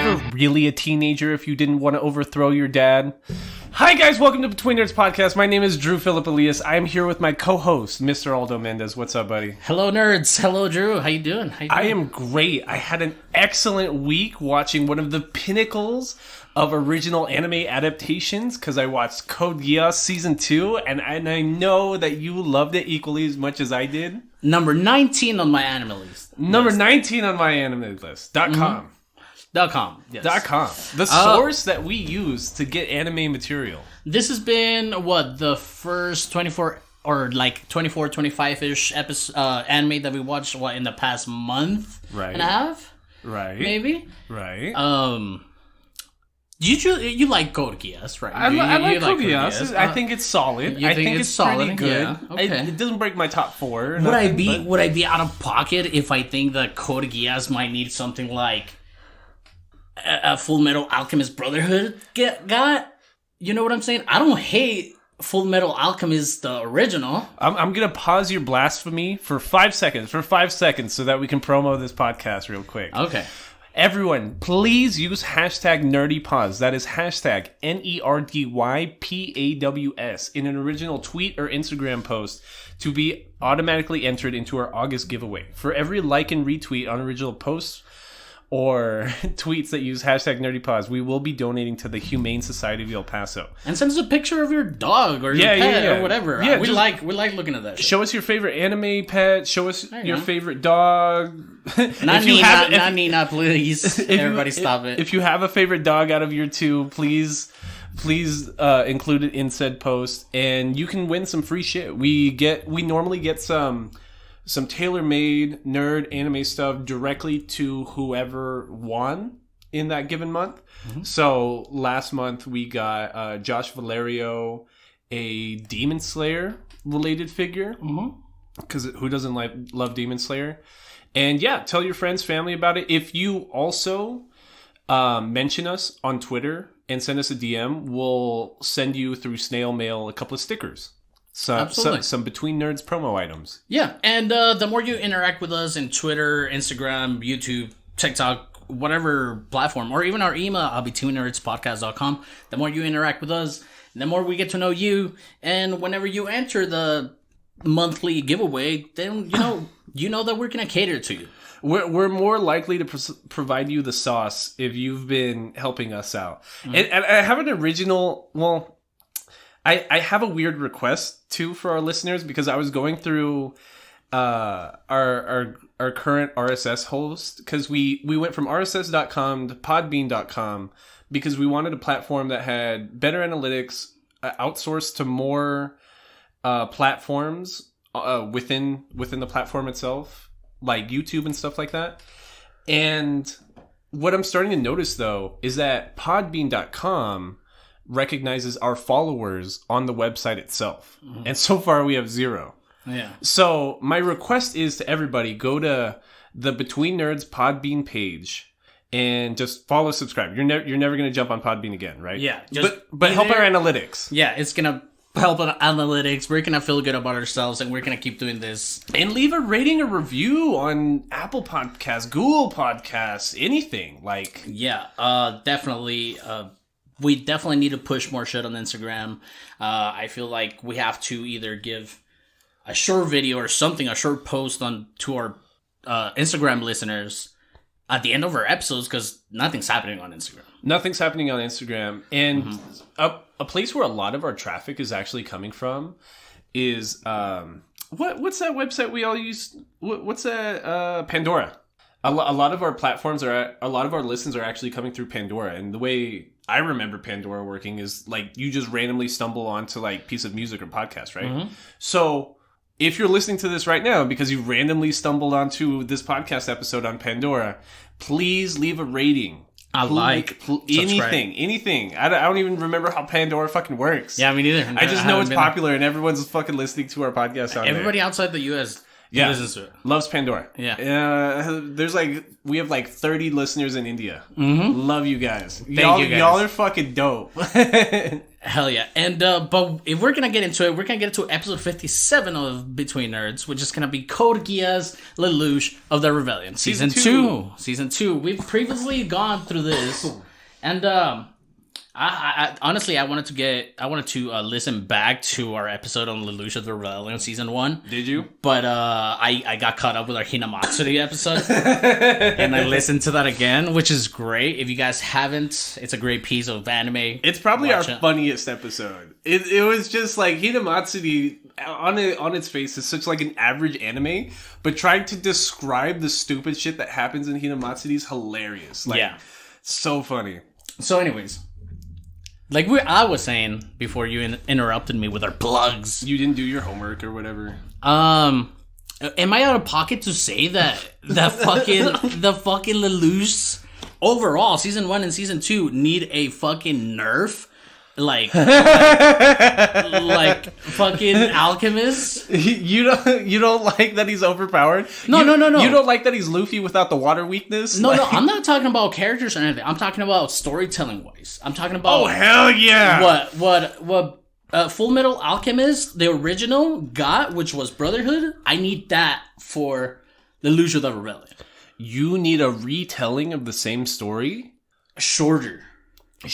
never really a teenager if you didn't want to overthrow your dad? Hi guys, welcome to Between Nerds Podcast. My name is Drew Philip Elias. I am here with my co-host, Mr. Aldo Mendez. What's up, buddy? Hello, nerds. Hello, Drew. How you doing? I am great. I had an excellent week watching one of the pinnacles of original anime adaptations because I watched Code Geass Season 2, and I know that you loved it equally as much as I did. Number 19 on my anime list. Number 19 on my anime list. .com. .com, yes. .com. The source that we use to get anime material. This has been, the first 24 or 25-ish episode anime that we watched, in the past month and a half? Right. Maybe? Right. You like Code Geass, right? I like Code Geass. I think it's solid. I think it's solid? Pretty good. Yeah, okay. It doesn't break my top 4. Would I be out of pocket if I think that Code Geass might need something like a Full Metal Alchemist Brotherhood got? You know what I'm saying? I don't hate Full Metal Alchemist, the original. I'm going to pause your blasphemy for 5 seconds. So that we can promo this podcast real quick. Okay. Everyone, please use hashtag NerdyPause. That is hashtag NERDYPAWS in an original tweet or Instagram post to be automatically entered into our August giveaway. For every like and retweet on original posts or tweets that use hashtag NerdyPause, we will be donating to the Humane Society of El Paso. And send us a picture of your dog or your pet or whatever. Yeah, we like looking at that shit. Show us your favorite anime pet. Show us your favorite dog. Not Nina, please. Everybody stop it. If you have a favorite dog out of your 2, please include it in said post, and you can win some free shit. We normally get some tailor-made nerd anime stuff directly to whoever won in that given month. Mm-hmm. So last month we got Josh Valerio a Demon Slayer related figure. Because who doesn't love Demon Slayer? And yeah, tell your friends, family about it. If you also mention us on Twitter and send us a DM, we'll send you through snail mail a couple of stickers. Some Between Nerds promo items. Yeah, and the more you interact with us in Twitter, Instagram, YouTube, TikTok, whatever platform, or even our email, betweennerdspodcast.com, the more you interact with us, the more we get to know you. And whenever you enter the monthly giveaway, then you know that we're going to cater to you. We're more likely to provide you the sauce if you've been helping us out. Mm-hmm. And I have an original... I have a weird request too for our listeners, because I was going through our current RSS host, because we went from RSS.com to Podbean.com because we wanted a platform that had better analytics, outsourced to more platforms within the platform itself, like YouTube and stuff like that. And what I'm starting to notice though is that Podbean.com recognizes our followers on the website itself. Mm-hmm. And so far we have 0. Yeah. So my request is to everybody, go to the Between Nerds Podbean page and just follow, subscribe. You're never going to jump on Podbean again, right? Yeah. But help our analytics. Yeah, it's going to help our analytics. We're going to feel good about ourselves, and we're going to keep doing this. And leave a rating or review on Apple Podcasts, Google Podcasts, anything. Yeah, definitely. We definitely need to push more shit on Instagram. I feel like we have to either give a short video or something, a short post to our Instagram listeners at the end of our episodes, because nothing's happening on Instagram. Nothing's happening on Instagram. And a place where a lot of our traffic is actually coming from is, what's that website we all use? What's that? Pandora. A lot of our platforms a lot of our listens are actually coming through Pandora. And the way I remember Pandora working is you just randomly stumble onto piece of music or podcast, right? Mm-hmm. So if you're listening to this right now because you randomly stumbled onto this podcast episode on Pandora, please leave a rating. Anything. I don't even remember how Pandora fucking works. Yeah, me neither. I just know it's popular and everyone's fucking listening to our podcast on Everybody outside the U.S. Yeah, listens to it. Loves Pandora. Yeah. We have like 30 listeners in India. Mm-hmm. Love you guys. Thank you guys. Y'all are fucking dope. Hell yeah. And but if we're gonna get into it, we're gonna get into episode 57 of Between Nerds, which is gonna be Code Geass Lelouch of the Revelion. Season 2. Season 2. We've previously gone through this. And I honestly I wanted to listen back to our episode on Lelouch of the Rebellion season 1. Did you? But I got caught up with our Hinamatsuri episode, and I listened to that again, which is great. If you guys haven't, it's a great piece of anime. It's probably our funniest episode. It was just like Hinamatsuri on its face is such like an average anime, but trying to describe the stupid shit that happens in Hinamatsuri is hilarious. Like, yeah, so funny. So, anyways. Like I was saying before you interrupted me with our plugs. You didn't do your homework or whatever. Am I out of pocket to say that the fucking Lelouch overall season 1 and season 2 need a fucking nerf? Like fucking alchemist. You don't like that he's overpowered? No. You don't like that he's Luffy without the water weakness? No, I'm not talking about characters or anything. I'm talking about storytelling wise. I'm talking about. Oh hell yeah! What Full Metal Alchemist, the original, got, which was Brotherhood. I need that for the Lelouch of the Rebellion. You need a retelling of the same story? Shorter. I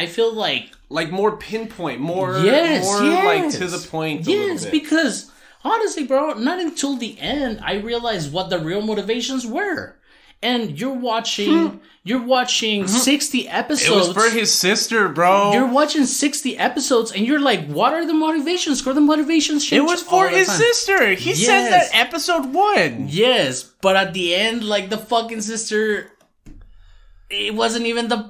feel like more pinpoint, more yes. like to the point. Yes, because honestly, bro, not until the end I realized what the real motivations were. And you're watching 60 episodes. It was for his sister, bro. You're watching 60 episodes and you're like, what are the motivations? Because the motivations change. It was for his sister. He says that episode 1. Yes, but at the end, like the fucking sister, it wasn't even the.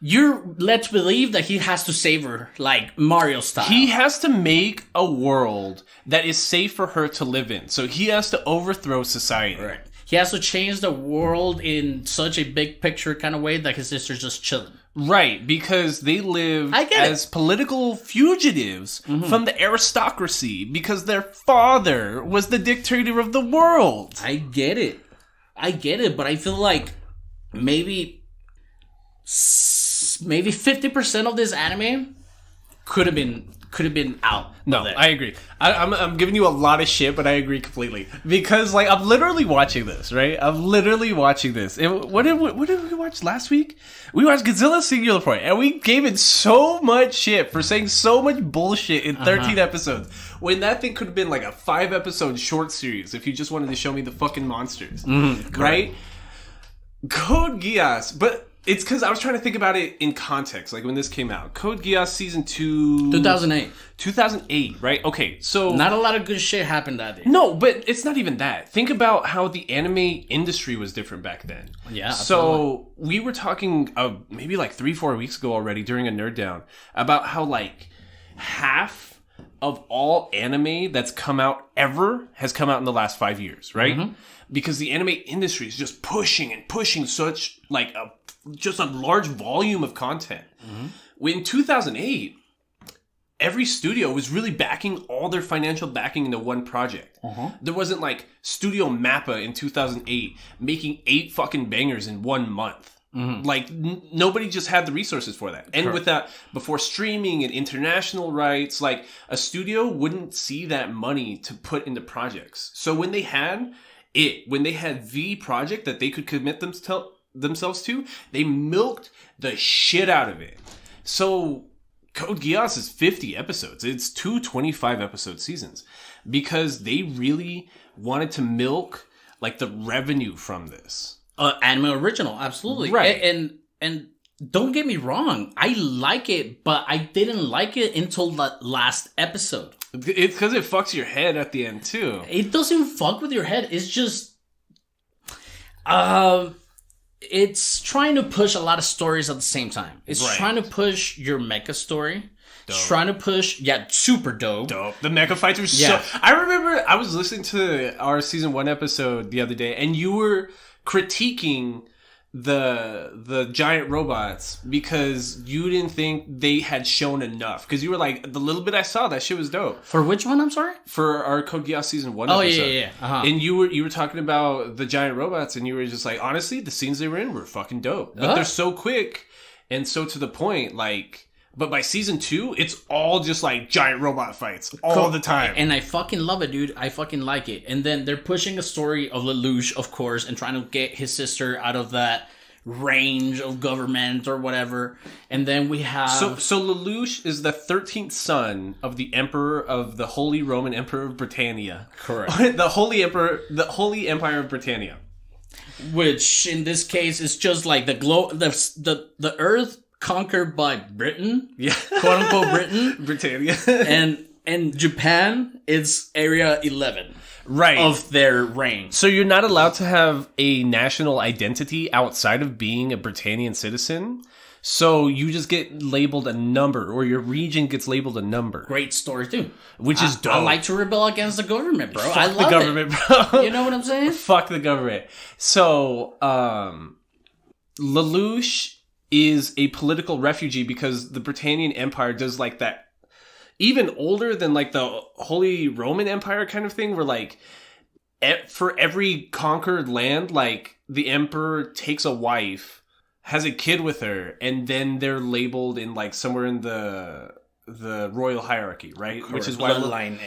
You're led to believe that he has to save her, like Mario style. He has to make a world that is safe for her to live in. So he has to overthrow society. Right. He has to change the world in such a big picture kind of way that his sister's just chilling. Right, because they live as political fugitives from the aristocracy because their father was the dictator of the world. I get it, but I feel like maybe 50% of this anime could have been out. No, I agree. I'm giving you a lot of shit, but I agree completely because like I'm literally watching this, right? I'm literally watching this. And what did we watch last week? We watched Godzilla Singular Point, and we gave it so much shit for saying so much bullshit in 13 episodes. When that thing could have been like a 5-episode short series if you just wanted to show me the fucking monsters, right? Code Geass, but. It's because I was trying to think about it in context, like when this came out. Code Geass Season 2... 2008. 2008, right? Okay, so... Not a lot of good shit happened that day. No, but it's not even that. Think about how the anime industry was different back then. Yeah, So, we were talking maybe like 3-4 weeks ago already during a Nerd Down about how like half of all anime that's come out ever has come out in the last 5 years, right? Because the anime industry is just pushing such like a large volume of content. In 2008, every studio was really backing all their financial backing into one project. There wasn't like Studio Mappa in 2008 making 8 fucking bangers in 1 month. Like nobody just had the resources for that. And with that, before streaming and international rights, like a studio wouldn't see that money to put into projects. So when they had the project that they could commit themselves to, they milked the shit out of it. So Code Geass is 50 episodes. It's 2 25-episode seasons because they really wanted to milk like the revenue from this. Anime original, absolutely. Right. And don't get me wrong, I like it, but I didn't like it until the last episode. It's because it fucks your head at the end too. It doesn't fuck with your head. It's just, it's trying to push a lot of stories at the same time. It's trying to push your mecha story. Dope. It's trying to push, super dope. The mecha fights were so. I remember I was listening to our season 1 episode the other day, and you were critiquing the giant robots because you didn't think they had shown enough. Because you were like, the little bit I saw, that shit was dope. For which one? I'm sorry. For our Code Geass season 1 episode. Yeah. Uh-huh. And you were talking about the giant robots, and you were just like, honestly, the scenes they were in were fucking dope. But they're so quick and so to the point, like. But by season 2, it's all just like giant robot fights all the time. And I fucking love it, dude. I fucking like it. And then they're pushing a story of Lelouch, of course, and trying to get his sister out of that range of government or whatever. And then we have... So Lelouch is the 13th son of the Emperor of the Holy Roman Emperor of Britannia. Correct. the Holy Empire of Britannia. Which, in this case, is just like the Earth... conquered by Britain, quote unquote Britain, Britannia, and Japan is Area 11, right, of their reign. So you're not allowed to have a national identity outside of being a Britannian citizen. So you just get labeled a number, or your region gets labeled a number. Great story too, which is dope. I like to rebel against the government, bro. Fuck I love the government, bro. You know what I'm saying? Fuck the government. So Lelouch is a political refugee because the Britannian Empire does like that even older than like the Holy Roman Empire kind of thing, where like for every conquered land, like the emperor takes a wife, has a kid with her, and then they're labeled in like somewhere in the royal hierarchy, right? Which is why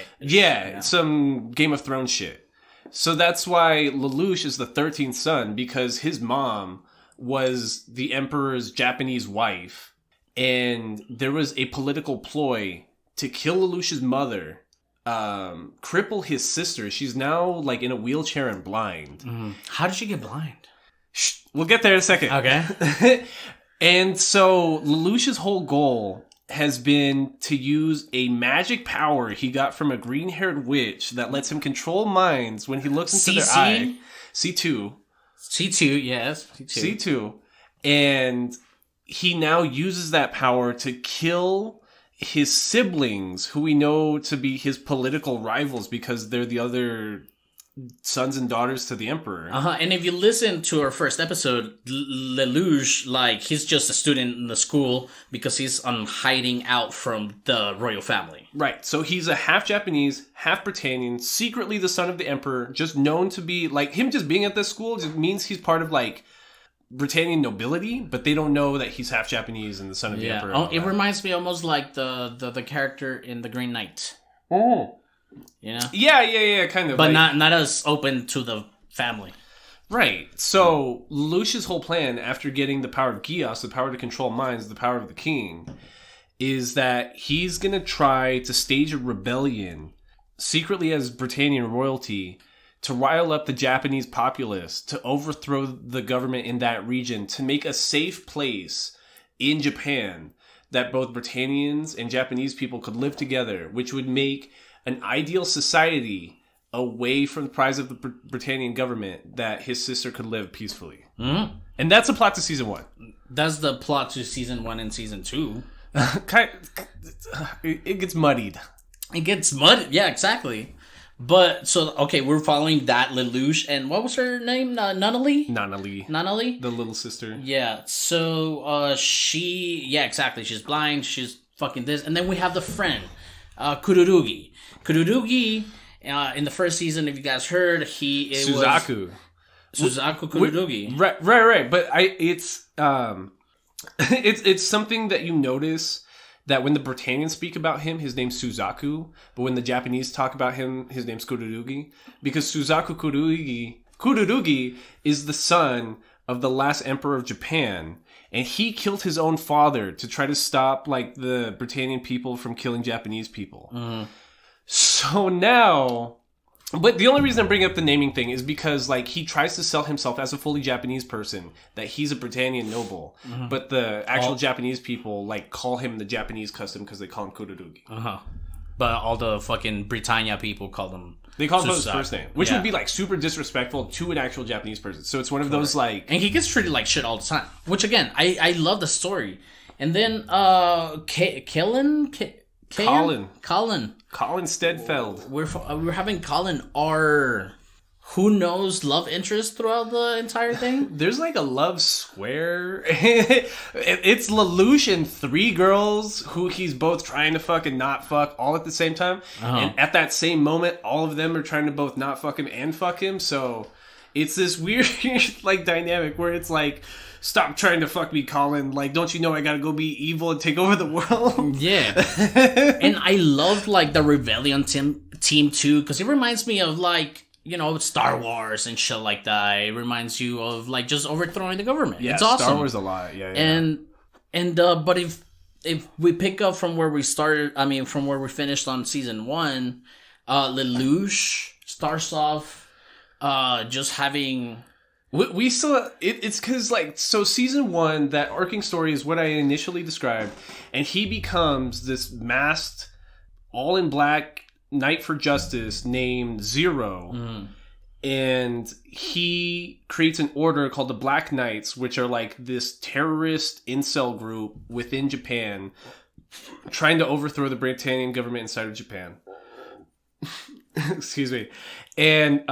some Game of Thrones shit. So that's why Lelouch is the 13th son, because his mom was the emperor's Japanese wife, and there was a political ploy to kill Lelouch's mother, cripple his sister. She's now like in a wheelchair and blind. Mm-hmm. How did she get blind? We'll get there in a second. Okay. And so Lelouch's whole goal has been to use a magic power he got from a green-haired witch that lets him control minds when he looks into their eye. C2. C2, yes. C2. And he now uses that power to kill his siblings, who we know to be his political rivals because they're the other sons and daughters to the emperor. And if you listen to our first episode, Lelouch, like, he's just a student in the school because he's hiding out from the royal family. Right. So he's a half Japanese, half Britannian, secretly the son of the emperor, just known to be, like, him just being at this school just means he's part of, like, Britannian nobility, but they don't know that he's half Japanese and the son of the emperor. It reminds me almost like the character in The Green Knight. Oh. You know? Yeah, kind of. But like, not as open to the family. Right. So, Lelouch's whole plan, after getting the power of Geass, the power to control minds, the power of the king, is that he's going to try to stage a rebellion, secretly as Britannian royalty, to rile up the Japanese populace, to overthrow the government in that region, to make a safe place in Japan that both Britannians and Japanese people could live together, which would make an ideal society away from the prize of the Britannian government that his sister could live peacefully. Mm-hmm. And that's the plot to season 1. That's the plot to season 1 and season 2. It gets muddied. It gets muddied, yeah, exactly. But, so, okay, we're following that Lelouch, and what was her name? Nunnally? Nunnally. The little sister. Yeah, so, exactly, she's blind, she's fucking this, and then we have the friend, Kururugi. Kururugi, in the first season, if you guys heard, Suzaku. Suzaku Kururugi. Right. But it's something that you notice, that when the Britannians speak about him, his name's Suzaku, but when the Japanese talk about him, his name's Kururugi, because Suzaku Kururugi is the son of the last emperor of Japan, and he killed his own father to try to stop, like, the Britannian people from killing Japanese people. Mm-hmm. So now, but the only reason I'm bringing up the naming thing is because, like, he tries to sell himself as a fully Japanese person, that he's a Britannian noble, but the actual Japanese people, like, call him the Japanese custom because they call him Kururugi. But all the fucking Britannia people call him... They call him his first name, which would be, like, super disrespectful to an actual Japanese person. So it's one of those, like... And he gets treated like shit all the time, which, again, I love the story. And then, Colin Colin Stedfeld. We're having Colin R. who knows love interest throughout the entire thing? There's like a love square. It's Lelouch and 3 girls who he's both trying to fuck and not fuck all at the same time. And at that same moment, all of them are trying to both not fuck him and fuck him. So it's this weird like dynamic where it's like, stop trying to fuck me, Colin. Like, don't you know I gotta go be evil and take over the world? Yeah. And I loved like the Revelion team too, because it reminds me of like, you know, Star Wars and shit like that. It reminds you of like just overthrowing the government. Yeah, it's awesome. Star Wars a lot. Yeah. And but if we pick up from where we started, I mean, from where we finished on season 1, Lelouch starts off just having. We still it's because like, so season 1, that arcing story is what I initially described, and he becomes this masked, all in black Knight for Justice named Zero, and he creates an order called the Black Knights, which are like this terrorist incel group within Japan trying to overthrow the Britannian government inside of Japan. Excuse me. And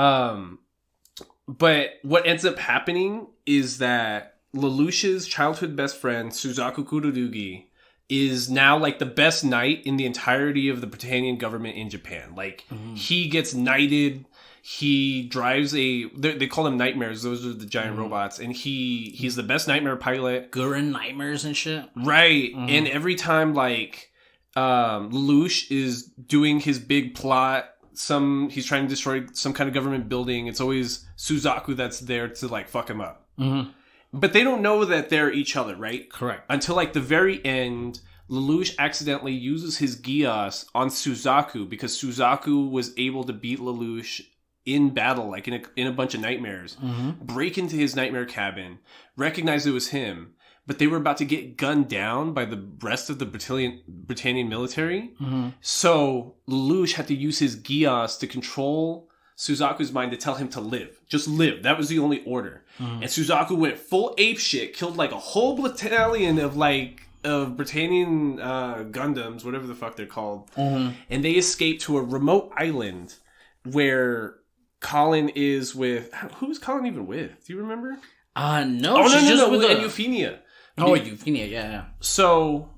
but what ends up happening is that Lelouch's childhood best friend, Suzaku Kurodugi, is now like the best knight in the entirety of the Britannian government in Japan. Like, he gets knighted. He drives they call them nightmares. Those are the giant robots. And he's the best nightmare pilot. Gurren nightmares and shit. Right. And every time like Lelouch is doing his big plot, he's trying to destroy some kind of government building, it's always Suzaku that's there to like fuck him up. But they don't know that they're each other, right? Correct. Until like the very end, Lelouch accidentally uses his Geass on Suzaku because Suzaku was able to beat Lelouch in battle, like in a bunch of nightmares, break into his nightmare cabin, recognize it was him, but they were about to get gunned down by the rest of the Britannian military. So Lelouch had to use his Geass to control Suzaku's mind to tell him to live. Just live. That was the only order. And Suzaku went full ape shit, killed like a whole battalion of Britannian Gundams, whatever the fuck they're called. And they escaped to a remote island where Colin is with... Who's Colin even with? Do you remember? No. Oh, no, with Euphemia. Oh, Euphemia, yeah. So,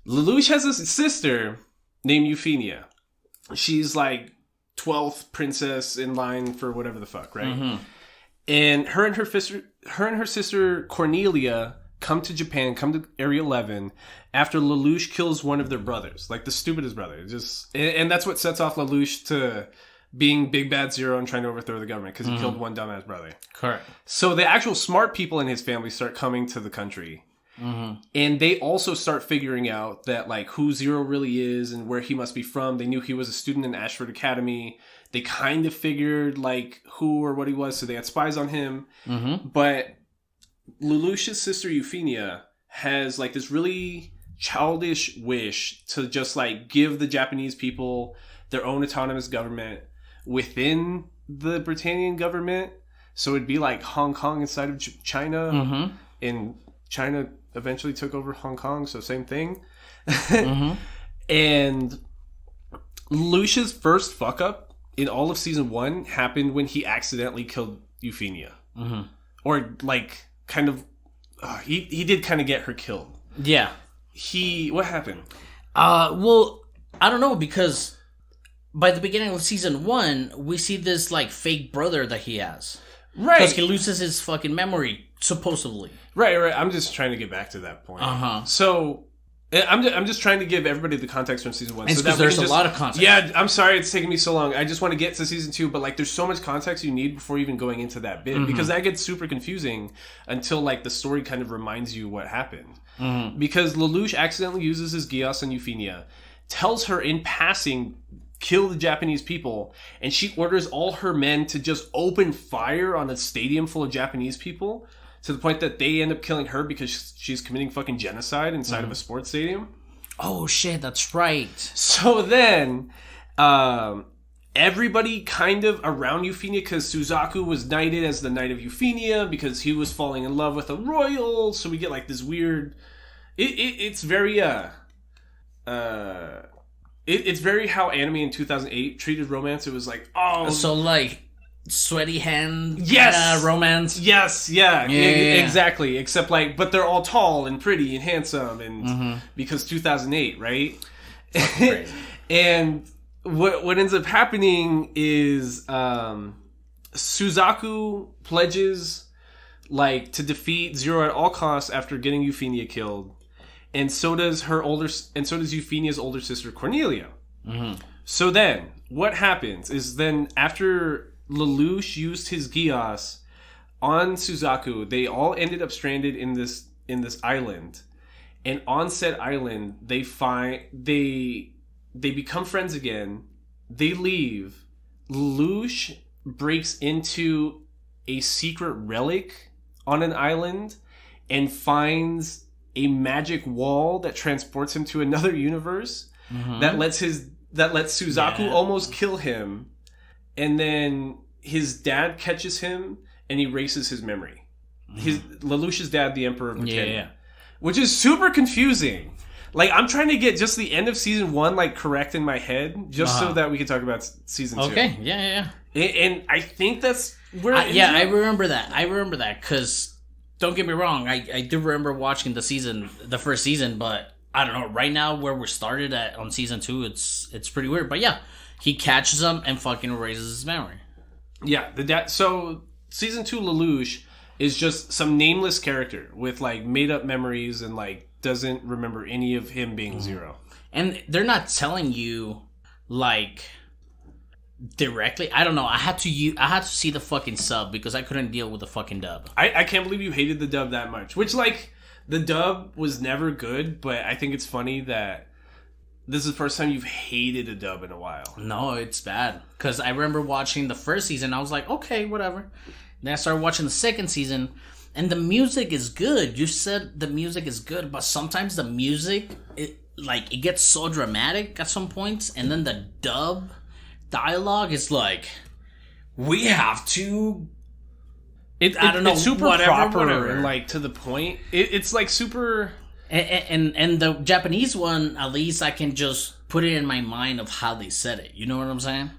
Lelouch has a sister named Euphemia. She's like 12th princess in line for whatever the fuck, right? And her and her sister Cornelia come to Japan, come to Area 11 after Lelouch kills one of their brothers, like the stupidest brother. And that's what sets off Lelouch to being Big Bad Zero and trying to overthrow the government because he killed one dumbass brother. Correct. So the actual smart people in his family start coming to the country. And they also start figuring out that like who Zero really is and where he must be from. They knew he was a student in Ashford Academy. They kind of figured like who or what he was, so they had spies on him. But Lelouch's sister Euphemia has like this really childish wish to just like give the Japanese people their own autonomous government within the Britannian government. So it'd be like Hong Kong inside of China. And China eventually took over Hong Kong, so same thing. And Lelouch's first fuck up in all of season 1 happened when he accidentally killed Euphemia. Or like kind of he did kind of get her killed. Yeah. What happened? Well, I don't know, because by the beginning of season 1, we see this like fake brother that he has. Right. Because he loses his fucking memory, supposedly. Right. I'm just trying to get back to that point. So I'm just trying to give everybody the context from season 1. It's because there's a lot of context. Yeah, I'm sorry it's taking me so long. I just want to get to season 2, but like there's so much context you need before even going into that bit, because that gets super confusing until like the story kind of reminds you what happened. Because Lelouch accidentally uses his Geass on Euphemia, tells her in passing, kill the Japanese people, and she orders all her men to just open fire on a stadium full of Japanese people, to the point that they end up killing her because she's committing fucking genocide inside of a sports stadium. Oh shit, that's right. So then everybody kind of around Euphemia, because Suzaku was knighted as the Knight of Euphemia because he was falling in love with a royal, so we get like this weird... It's very... It's very how anime in 2008 treated romance. It was like, oh... So, like, sweaty hand romance. Yes, exactly. Except like, but they're all tall and pretty and handsome, and because 2008, right? And what ends up happening is Suzaku pledges like to defeat Zero at all costs after getting Euphemia killed, and so does Euphemia's older sister Cornelia. So then, what happens is then after Lelouch used his Geass on Suzaku, they all ended up stranded in this island, and on said island they become friends again. They leave. Lelouch breaks into a secret relic on an island and finds a magic wall that transports him to another universe that lets Suzaku almost kill him. And then his dad catches him and erases his memory. Lelouch's dad, the Emperor of Britannia. Which is super confusing. Like, I'm trying to get just the end of season 1, like, correct in my head, just so that we can talk about season 2. Okay, yeah. And I think that's where... I remember that, because, don't get me wrong, I do remember watching the first season, but, I don't know, right now, where we started at on season 2, it's pretty weird. But yeah, he catches him and fucking erases his memory. Yeah, so, season 2 Lelouch is just some nameless character with, like, made-up memories and, like, doesn't remember any of him being Zero. And they're not telling you, like, directly. I don't know. I had to see the fucking sub because I couldn't deal with the fucking dub. I can't believe you hated the dub that much. Which, like, the dub was never good, but I think it's funny that this is the first time you've hated a dub in a while. No, it's bad. Because I remember watching the first season, I was like, okay, whatever. Then I started watching the second season, and the music is good. You said the music is good, but sometimes the music, it gets so dramatic at some points, and then the dub dialogue is like, we have to... I don't know, it's super proper and, like, to the point. It's, like, super... And the Japanese one, at least I can just put it in my mind of how they said it. You know what I'm saying?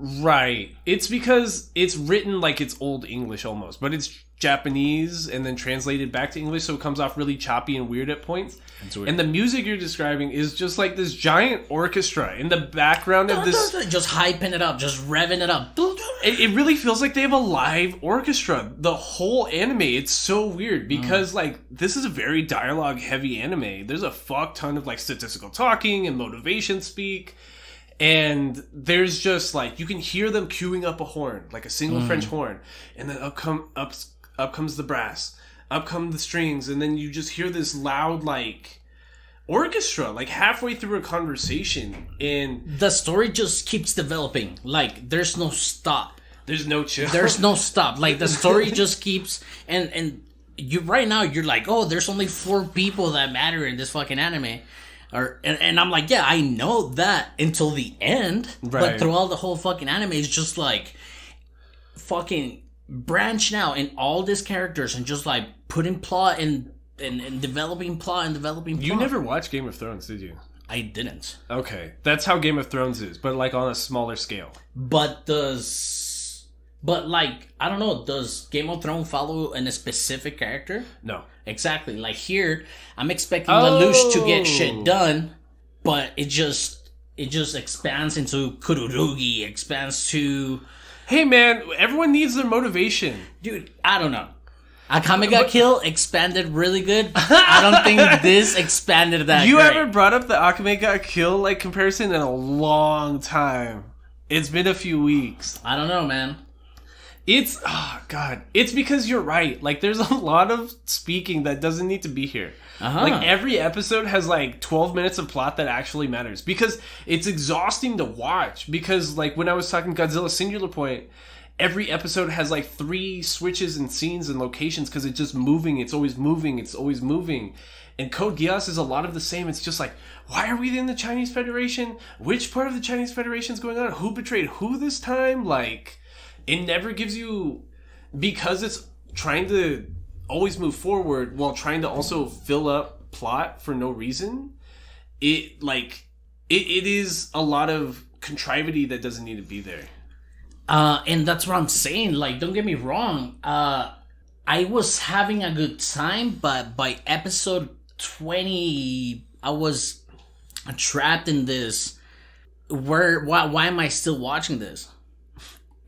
Right. It's because it's written like it's Old English almost, but it's Japanese and then translated back to English, so it comes off really choppy and weird at points. And the music you're describing is just like this giant orchestra in the background of this... Just hyping it up, just revving it up. It really feels like they have a live orchestra. The whole anime, it's so weird because, like, this is a very dialogue-heavy anime. There's a fuck ton of, like, statistical talking and motivation speak. And there's just, like, you can hear them queuing up a horn, like a single French horn. And then up comes the brass. Up come the strings. And then you just hear this loud, like, orchestra, like, halfway through a conversation. And the story just keeps developing. Like, there's no stop. There's no chill. There's no stop. Like, the story just keeps... And you right now, you're like, oh, there's only 4 people that matter in this fucking anime. And I'm like, yeah, I know that until the end. Right. But throughout the whole fucking anime, it's just like fucking branching out in all these characters and just like putting plot and developing plot and developing plot. You never watched Game of Thrones, did you? I didn't. Okay. That's how Game of Thrones is, but like on a smaller scale. But like, I don't know, does Game of Thrones follow a specific character? No. Exactly. Like here, I'm expecting Lelouch to get shit done, but it just expands into Kururugi, expands to... Hey man, everyone needs their motivation. Dude, I don't know. Akame got killed, expanded really good. I don't think this expanded that You great. haven't brought up the Akame got killed like comparison in a long time. It's been a few weeks. I don't know, man. It's, oh god, it's because you're right. Like, there's a lot of speaking that doesn't need to be here. Like, every episode has like 12 minutes of plot that actually matters. Because it's exhausting to watch. Because, like, when I was talking Godzilla Singular Point, every episode has like 3 switches and scenes and locations because it's just moving. It's always moving. It's always moving. And Code Geass is a lot of the same. It's just like, why are we in the Chinese Federation? Which part of the Chinese Federation is going on? Who betrayed who this time? Like... It never gives you, because it's trying to always move forward while trying to also fill up plot for no reason. It is a lot of contrivity that doesn't need to be there. And that's what I'm saying. Like, don't get me wrong. I was having a good time, but by episode 20, I was trapped in this. Why am I still watching this?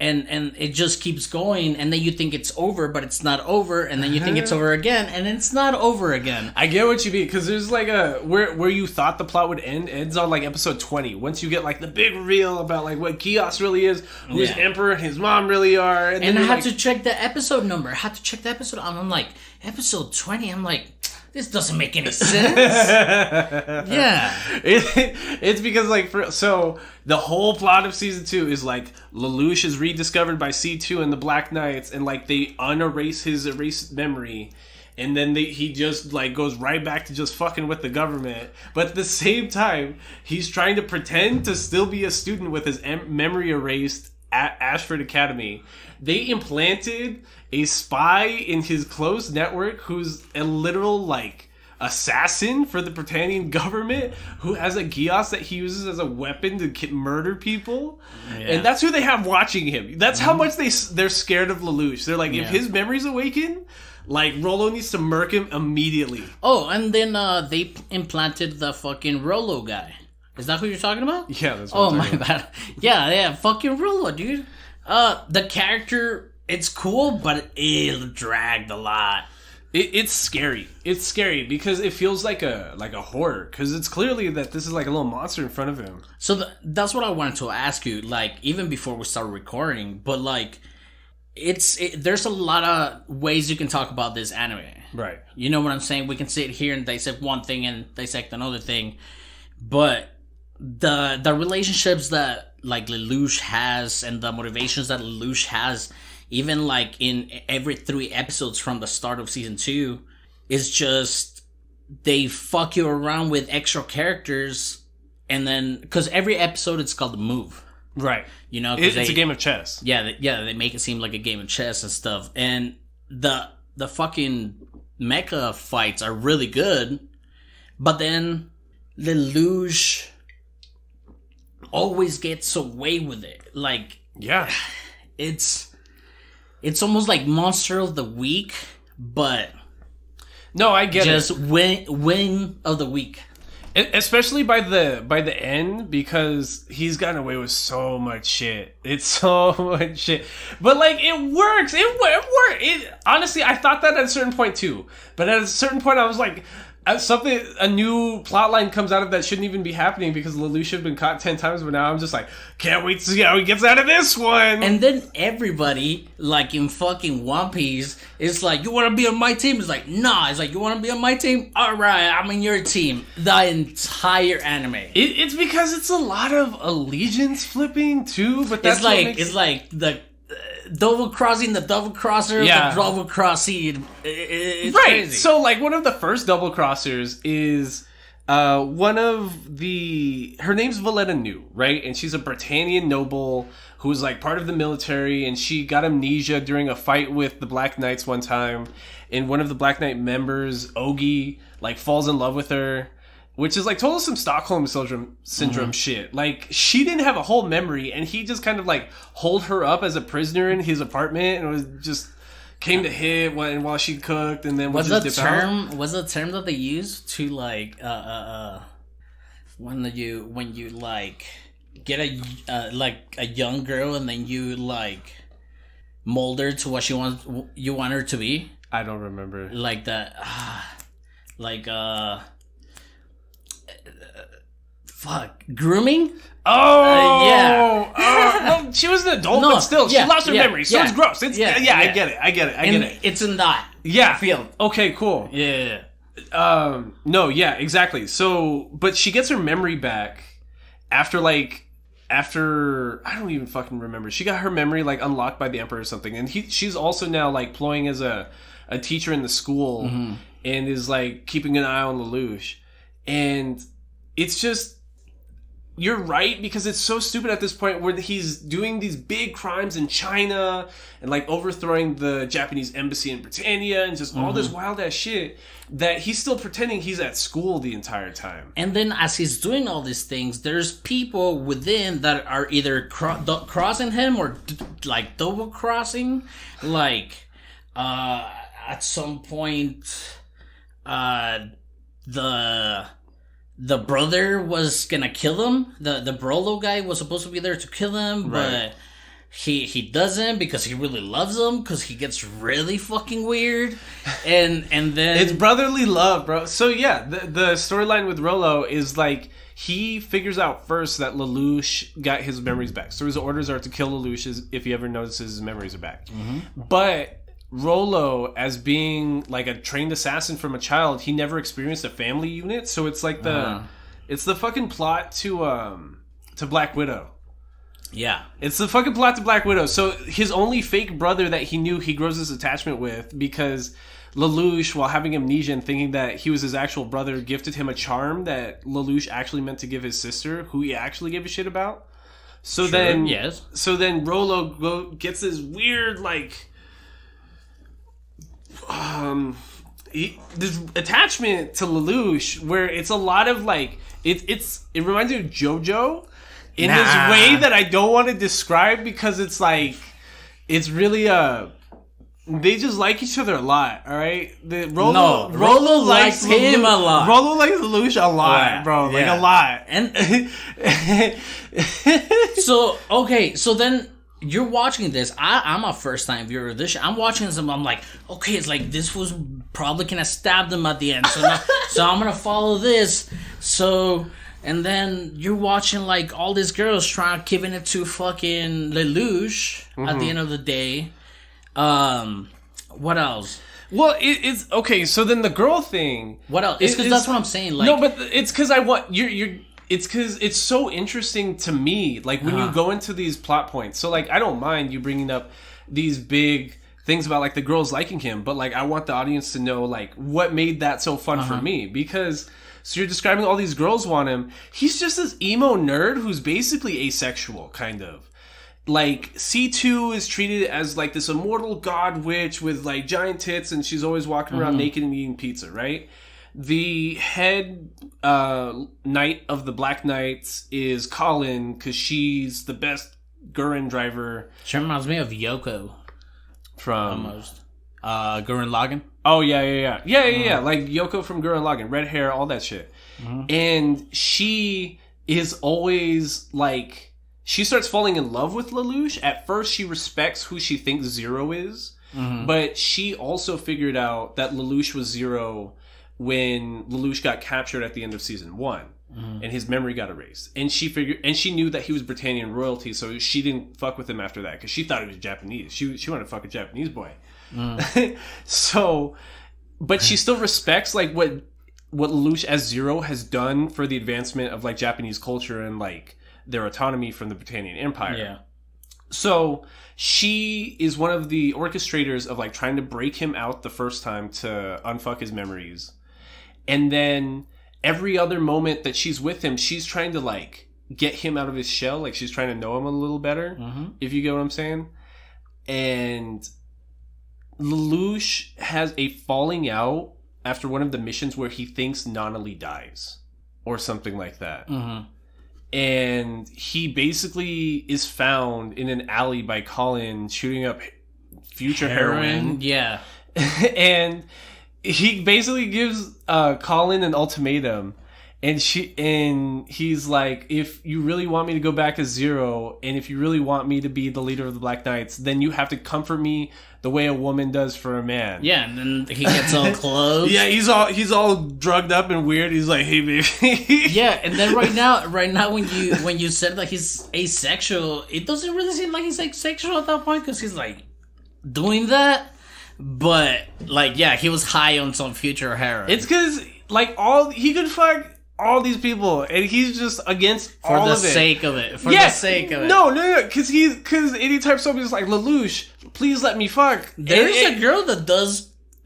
And it just keeps going, and then you think it's over, but it's not over, and then you think it's over again, and it's not over again. I get what you mean, because there's like where you thought the plot would ends on like episode 20. Once you get like the big reveal about like what Geass really is, who his emperor and his mom really are, and I had to check the episode number. I had to check the episode. I'm like, episode 20. I'm like, this doesn't make any sense. Yeah. It's because, like, so the whole plot of season 2 is, like, Lelouch is rediscovered by C2 and the Black Knights, and, like, they unerase his erased memory, and then he just, like, goes right back to just fucking with the government. But at the same time, he's trying to pretend to still be a student with his memory erased at Ashford Academy. They implanted a spy in his close network who's a literal, like, assassin for the Britannian government who has a Geass that he uses as a weapon to murder people. Yeah. And that's who they have watching him. That's how much they're scared of Lelouch. They're like, if his memories awaken, like, Rollo needs to murk him immediately. Oh, and then they implanted the fucking Rollo guy. Is that who you're talking about? Yeah, that's what I'm talking about. Bad. Yeah, fucking Rollo, dude. The character, it's cool, but it dragged a lot. It's scary. It's scary because it feels like a horror. Because it's clearly that this is like a little monster in front of him. So that's what I wanted to ask you. Like, even before we started recording, but like, there's a lot of ways you can talk about this anime. Right. You know what I'm saying? We can sit here and dissect one thing and dissect another thing, but the relationships that like Lelouch has and the motivations that Lelouch has, even like in every 3 episodes from the start of season 2, is just they fuck you around with extra characters, and then because every episode it's called a move, right? You know, it's a game of chess. Yeah, they make it seem like a game of chess and stuff, and the fucking mecha fights are really good, but then Lelouch always gets away with it. Like, yeah, it's almost like Monster of the Week, but no, I get just win of the week. Especially by the end, because he's gotten away with so much shit. It's so much shit, but like it works. It works. Honestly, I thought that at a certain point too, but at a certain point, I was like, a new plot line comes out of that shouldn't even be happening because Lelouch have been caught 10 times, but now I'm just like, can't wait to see how he gets out of this one. And then everybody, like in fucking One Piece, is like, you want to be on my team? It's like, nah. It's like, you want to be on my team? All right, I'm in your team. The entire anime. It's because it's a lot of allegiance flipping too, but that's it's like the double crossing the double crosser, the double crossing. It's right. Crazy. So, like, one of the first double crossers is her name's Valletta Nu, right? And she's a Britannian noble who's like part of the military, and she got amnesia during a fight with the Black Knights one time. And one of the Black Knight members, Ogi, like falls in love with her. Which is like total some Stockholm syndrome shit. Like, she didn't have a whole memory, and he just kind of like holed her up as a prisoner in his apartment, and was just came to hit while she cooked, and then was the term that they used to like when you like get a young girl and then you like mold her to what you want her to be. I don't remember. Like that, fuck, grooming? Oh, yeah. Well, she was an adult, but still, she lost her memory, so it's gross. I get it. It's in that field. Okay, cool. Yeah. No, yeah, exactly. So, but she gets her memory back after I don't even fucking remember. She got her memory like unlocked by the Emperor or something, and she's also now like ploying as a teacher in the school, and is like keeping an eye on Lelouch, and it's just you're right, because it's so stupid at this point where he's doing these big crimes in China and like overthrowing the Japanese embassy in Britannia and just all this wild ass shit that he's still pretending he's at school the entire time. And then as he's doing all these things, there's people within that are either crossing him or like double crossing. Like at some point the brother was gonna kill him. The Brolo guy was supposed to be there to kill him, but he doesn't because he really loves him, because he gets really fucking weird. And then it's brotherly love, bro. So yeah, the storyline with Rolo is like he figures out first that Lelouch got his memories back. So his orders are to kill Lelouch if he ever notices his memories are back. But Rolo, as being like a trained assassin from a child, he never experienced a family unit, so it's like it's the fucking plot to Black Widow. Yeah. It's the fucking plot to Black Widow. So his only fake brother that he knew, he grows this attachment with because Lelouch, while having amnesia and thinking that he was his actual brother, gifted him a charm that Lelouch actually meant to give his sister, who he actually gave a shit about. So then Rolo gets this weird like this attachment to Lelouch where it's a lot of like it reminds me of JoJo in this way that I don't want to describe, because it's like it's really they just like each other a lot. All right, Rolo likes him a lot. Rolo likes Lelouch a lot, bro. Like a lot. And so then you're watching this. I'm a first time viewer of this shit. I'm watching this and I'm like, okay, it's like this was probably gonna stab them at the end. So I'm gonna follow this. So, and then you're watching like all these girls trying giving it to fucking Lelouch at the end of the day. What else? Well, it's okay. So then the girl thing. What else? It's because that's what I'm saying. Like, no, but it's because I want you're. It's because it's so interesting to me, like, when you go into these plot points. So, like, I don't mind you bringing up these big things about, like, the girls liking him. But, like, I want the audience to know, like, what made that so fun for me. Because, so you're describing all these girls want him. He's just this emo nerd who's basically asexual, kind of. Like, C2 is treated as, like, this immortal god witch with, like, giant tits. And she's always walking around naked and eating pizza, right? The head knight of the Black Knights is Colin, because she's the best Gurren driver. She reminds me of Yoko. From... Almost. Gurren Lagann? Oh, yeah. Like Yoko from Gurren Lagann. Red hair, all that shit. And she is always, like... She starts falling in love with Lelouch. At first, she respects who she thinks Zero is. But she also figured out that Lelouch was Zero when Lelouch got captured at the end of season 1 and his memory got erased, and she knew that he was Britannian royalty, so she didn't fuck with him after that because she thought he was Japanese. She wanted to fuck a Japanese boy. So, but she still respects like what Lelouch as Zero has done for the advancement of like Japanese culture and like their autonomy from the Britannian Empire. Yeah. So she is one of the orchestrators of like trying to break him out the first time to unfuck his memories. And then every other moment that she's with him, she's trying to like get him out of his shell. Like she's trying to know him a little better, if you get what I'm saying. And Lelouch has a falling out after one of the missions where he thinks Nonali dies or something like that. And he basically is found in an alley by Colin shooting up future heroin. Yeah. And he basically gives Colin an ultimatum, and he's like, if you really want me to go back to Zero, and if you really want me to be the leader of the Black Knights, then you have to comfort me the way a woman does for a man. Yeah, and then he gets all close. Yeah, he's all drugged up and weird. He's like, hey baby. Yeah, and then right now when you said that he's asexual, it doesn't really seem like he's asexual at that point, because he's like doing that. But like, yeah, he was high on some future heroin. It's because like he could fuck all these people, and he's just against for all the of it. sake of it. For the sake of it. No, because anytime somebody's like, Lelouch, please let me fuck. There's a girl that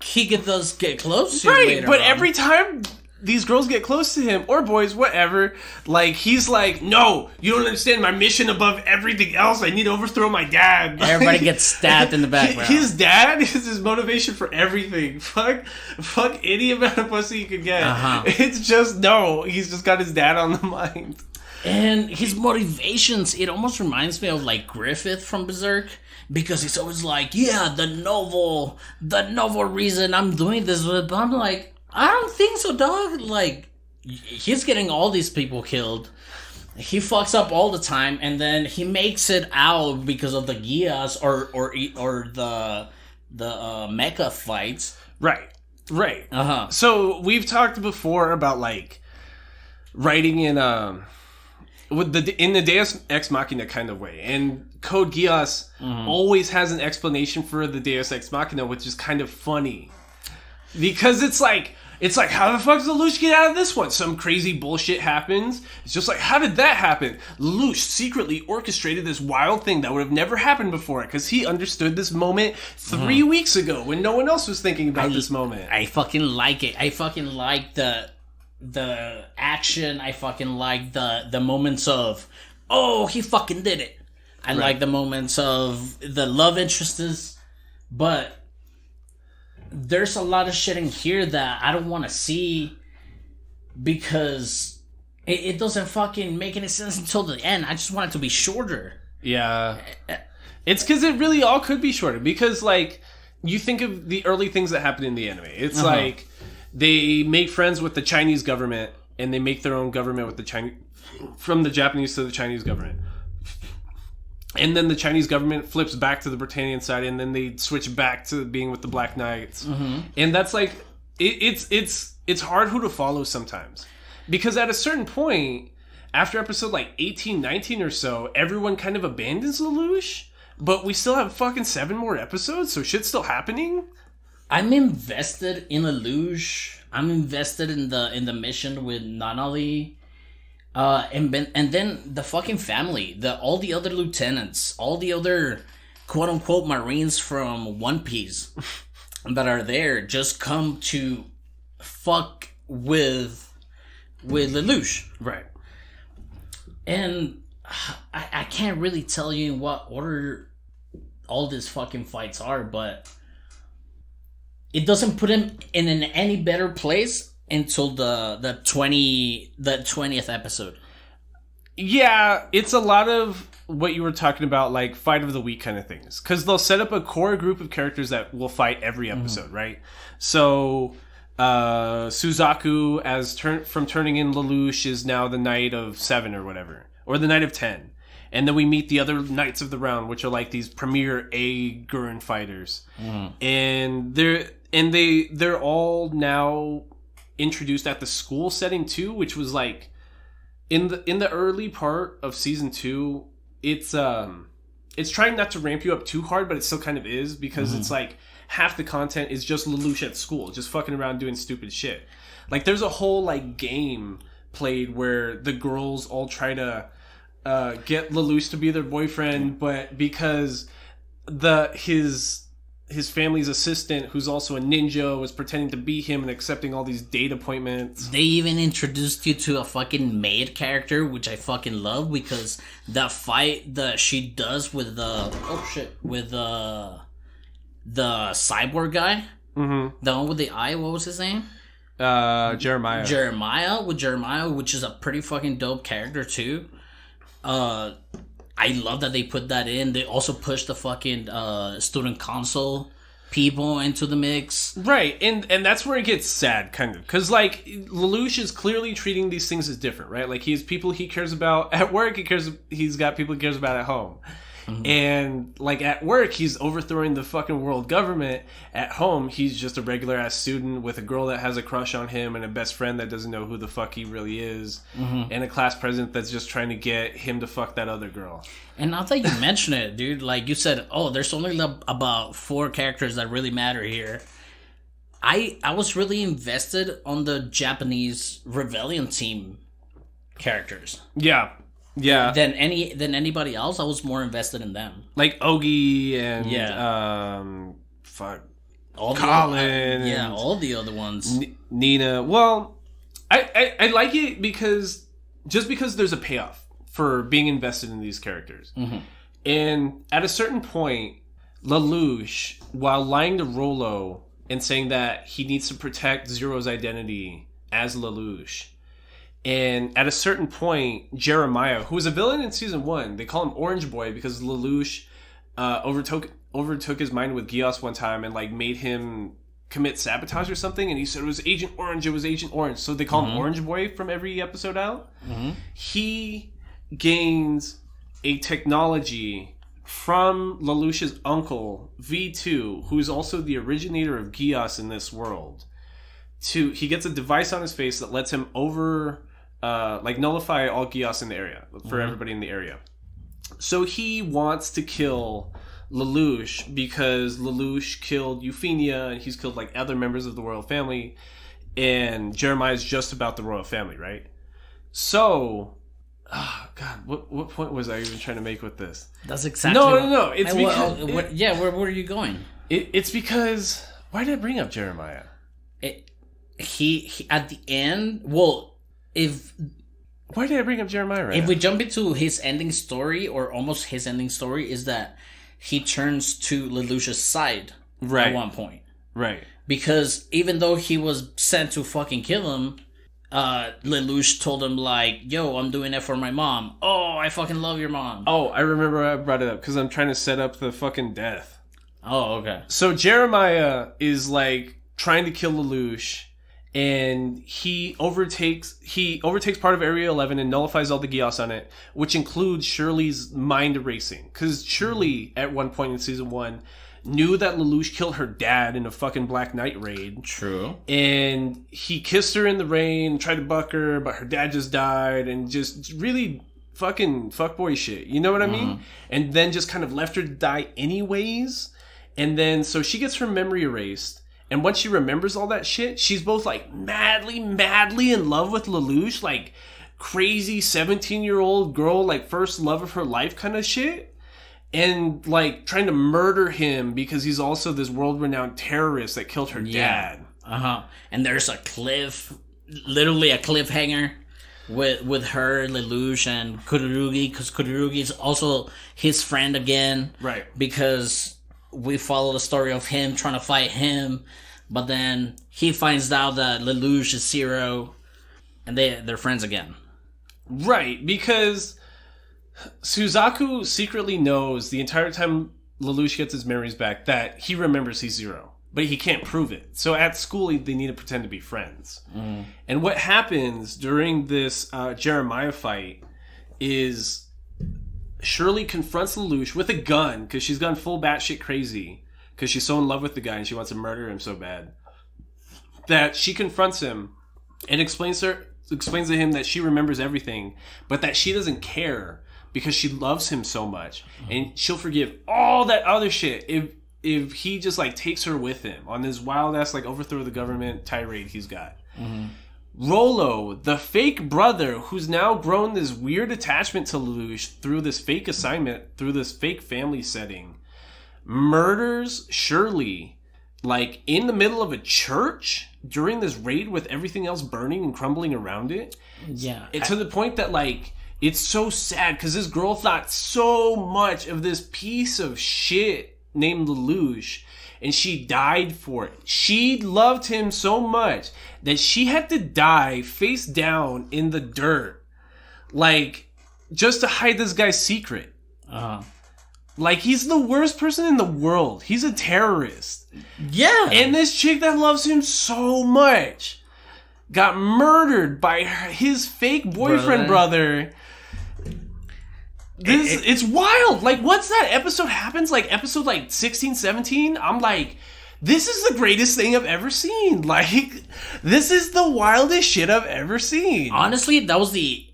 he does get close to right, later but on. every time these girls get close to him, or boys, whatever, like, he's like, no, you don't understand my mission above everything else. I need to overthrow my dad. Everybody gets stabbed in the background. His dad is his motivation for everything. Fuck any amount of pussy you could get. It's just, no, he's just got his dad on the mind. And his motivations, it almost reminds me of, like, Griffith from Berserk. Because he's always like, yeah, the novel reason I'm doing this. But I'm like, I don't think so, dog. Like, he's getting all these people killed. He fucks up all the time, and then he makes it out because of the Geass or the mecha fights. Right. So we've talked before about, like, writing in the Deus Ex Machina kind of way, and Code Geass always has an explanation for the Deus Ex Machina, which is kind of funny because it's like how the fuck does Lelouch get out of this one? Some crazy bullshit happens. It's just like, how did that happen? Lelouch secretly orchestrated this wild thing that would have never happened before because he understood this moment 3 weeks ago when no one else was thinking about this moment. I fucking like it. I fucking like the action. I fucking like the moments of, oh, he fucking did it. I like the moments of the love interests, but there's a lot of shit in here that I don't want to see because it doesn't fucking make any sense until the end. I just want it to be shorter. Yeah. It's because it really all could be shorter because, like, you think of the early things that happen in the anime. It's like they make friends with the Chinese government and they make their own government with the Chinese, from the Japanese to the Chinese government. And then the Chinese government flips back to the Britannian side, and then they switch back to being with the Black Knights. And that's like, it's hard who to follow sometimes. Because at a certain point, after episode like 18, 19 or so, everyone kind of abandons Lelouch, but we still have fucking 7 more episodes, so shit's still happening. I'm invested in Lelouch. I'm invested in the mission with Nanali. And then the fucking family, all the other lieutenants, all the other quote unquote Marines from One Piece that are there just come to fuck with Lelouch. Right. And I can't really tell you in what order all these fucking fights are, but it doesn't put him in any better place until the 20th episode. Yeah, it's a lot of what you were talking about, like fight of the week kind of things. Because they'll set up a core group of characters that will fight every episode, right? So, Suzaku, from turning in Lelouch, is now the Knight of 7 or whatever. Or the Knight of 10. And then we meet the other Knights of the Round, which are like these premier A-Gurren fighters. And they're all now introduced at the school setting too, which was like in the early part of season 2, it's trying not to ramp you up too hard, but it still kind of is because it's like half the content is just Lelouch at school, just fucking around doing stupid shit. Like there's a whole like game played where the girls all try to get Lelouch to be their boyfriend, but because his family's assistant, who's also a ninja, was pretending to be him and accepting all these date appointments. They even introduced you to a fucking maid character, which I fucking love, because the fight that she does with the cyborg guy, the one with the eye, what was his name? Jeremiah. Jeremiah, which is a pretty fucking dope character too. I love that they put that in. They also pushed the fucking student council people into the mix. Right, and that's where it gets sad, kind of. Because, like, Lelouch is clearly treating these things as different, right? Like, he has people he cares about at work, he's got people he cares about at home. And, like, at work, he's overthrowing the fucking world government. At home, he's just a regular-ass student with a girl that has a crush on him and a best friend that doesn't know who the fuck he really is. And a class president that's just trying to get him to fuck that other girl. And now that you mention it, dude, like you said, oh, there's only about 4 characters that really matter here. I was really invested on the Japanese Revelion team characters. Yeah. Than anybody else. I was more invested in them. Like Ogi and Colin. All the other ones. Nina. Well, I like it because there's a payoff for being invested in these characters. Mm-hmm. And at a certain point, Lelouch, while lying to Rollo and saying that he needs to protect Zero's identity as Lelouch, and at a certain point, Jeremiah, who was a villain in season 1, they call him Orange Boy because Lelouch overtook his mind with Geass one time and like made him commit sabotage or something, and he said it was Agent Orange, so they call him Orange Boy from every episode out. He gains a technology from Lelouch's uncle V2, who's also the originator of Geass in this world. He gets a device on his face that lets him nullify all Geass in the area for everybody in the area. So he wants to kill Lelouch because Lelouch killed Euphemia and he's killed like other members of the royal family, and Jeremiah's just about the royal family, right? So, oh God, what point was I even trying to make with this? That's exactly no. It's because where are you going? It's because why did I bring up Jeremiah? He at the end. Well, why did I bring up Jeremiah? Right if now? we jump into his ending story, or almost his ending story, is that he turns to Lelouch's side at one point. Right. Because even though he was sent to fucking kill him, Lelouch told him like, yo, I'm doing it for my mom. Oh, I fucking love your mom. Oh, I remember I brought it up because I'm trying to set up the fucking death. Oh, okay. So Jeremiah is like trying to kill Lelouch, and he overtakes part of Area 11 and nullifies all the Geass on it, which includes Shirley's mind erasing. Because Shirley, at one point in season 1, knew that Lelouch killed her dad in a fucking Black Knight raid. True. And he kissed her in the rain, tried to buck her, but her dad just died, and just really fucking fuckboy shit. You know what I mean? And then just kind of left her to die anyways. And then, so she gets her memory erased. And once she remembers all that shit, she's both like madly in love with Lelouch, like crazy 17-year-old girl, like first love of her life kind of shit. And like trying to murder him because he's also this world-renowned terrorist that killed her dad. And there's a literally a cliffhanger with her, Lelouch, and Kurugi, because Kurugi is also his friend again. Right. Because we follow the story of him trying to fight him, but then he finds out that Lelouch is Zero, and they're friends again. Right, because Suzaku secretly knows the entire time Lelouch gets his memories back that he remembers he's Zero, but he can't prove it. So at school, they need to pretend to be friends. And what happens during this Jeremiah fight is Shirley confronts Lelouch with a gun because she's gone full batshit crazy because she's so in love with the guy and she wants to murder him so bad that she confronts him and explains to him that she remembers everything, but that she doesn't care because she loves him so much, and she'll forgive all that other shit if he just like takes her with him on this wild ass like overthrow the government tirade he's got. Rollo, the fake brother who's now grown this weird attachment to Lelouch through this fake assignment, through this fake family setting, murders Shirley like in the middle of a church during this raid with everything else burning and crumbling around it. Yeah. To the point that like it's so sad because this girl thought so much of this piece of shit named Lelouch, and she died for it. She loved him so much that she had to die face down in the dirt, like, just to hide this guy's secret. Like, he's the worst person in the world. He's a terrorist. Yeah. And this chick that loves him so much got murdered by his fake boyfriend brother. It's wild. Like, once that episode happens, like episode like 16, 17, I'm like, this is the greatest thing I've ever seen. Like, this is the wildest shit I've ever seen. Honestly, that was the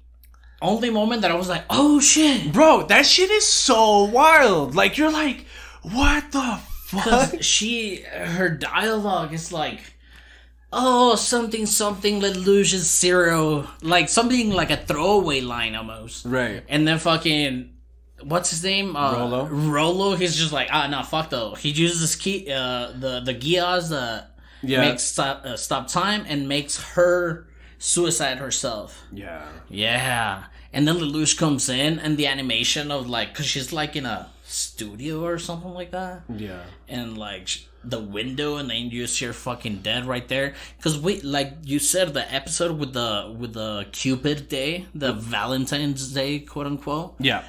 only moment that I was like, oh shit. Bro, that shit is so wild. Like, you're like, what the fuck? Her dialogue is like, oh, something, Lelouch is Zero. Like, something like a throwaway line almost. Right. And then fucking, what's his name? Rollo, he's just like, no, fuck though. He uses this key, the Geass that makes stop time and makes her suicide herself. Yeah. Yeah. And then Lelouch comes in, and the animation of, like, because she's, like, in a studio or something like that. Yeah. And, like, the window, and then you see her fucking dead right there. Because, like you said, the episode with the Cupid Day, the Valentine's Day, quote-unquote. Yeah.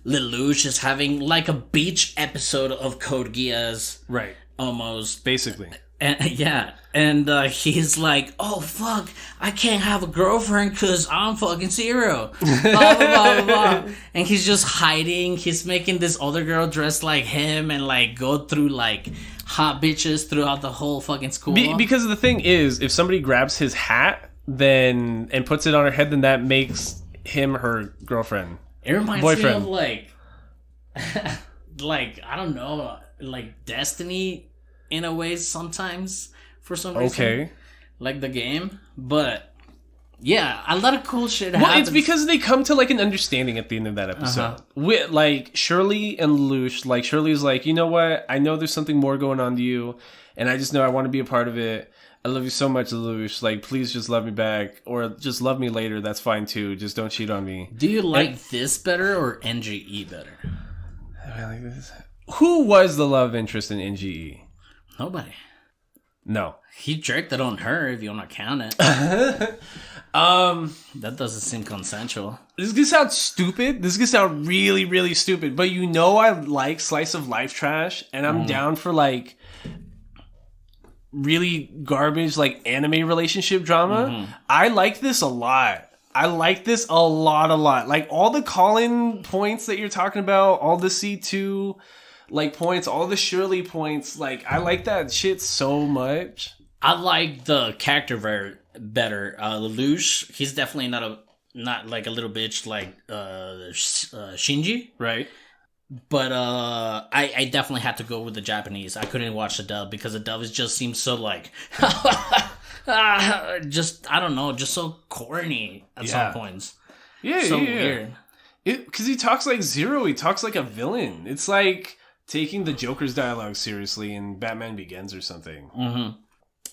Lelouch is having, like, a beach episode of Code Geass. Right. Almost. Basically. And, yeah, and he's like, oh, fuck, I can't have a girlfriend because I'm fucking zero. Blah, blah, blah, blah. And he's just hiding. He's making this other girl dress like him and, like, go through, like, hot bitches throughout the whole fucking school. Because the thing is, if somebody grabs his hat and puts it on her head, then that makes him her girlfriend. It reminds boyfriend. me of, like, like, I don't know, like, Destiny in a way sometimes for some reason. Okay. Like the game. But yeah, a lot of cool shit happens. Well, it's because they come to, like, an understanding at the end of that episode. With, like, Shirley and Lelouch, like, Shirley's like, you know what? I know there's something more going on to you, and I just know I want to be a part of it. I love you so much, Lelouch. Like, please just love me back, or just love me later. That's fine too. Just don't cheat on me. Do you like this better or NGE better? I like this. Who was the love interest in NGE? Nobody. No. He jerked it on her, if you want to count it. That doesn't seem consensual. This is gonna sound stupid. This is gonna sound really, really stupid. But you know I like slice of life trash, and I'm down for, like, really garbage, like, anime relationship drama. I like this a lot. I like this a lot. Like, all the Colin points that you're talking about, all the C2... like, points, all the Shirley points, like, I like that shit so much. I like the character better. Lelouch, he's definitely not like a little bitch like Shinji. Right. But I definitely had to go with the Japanese. I couldn't watch the dub because the dub just seems so, like, just, I don't know, just so corny at some points. Yeah, so weird. Because he talks like Zero, he talks like a villain. It's like taking the Joker's dialogue seriously in Batman Begins or something.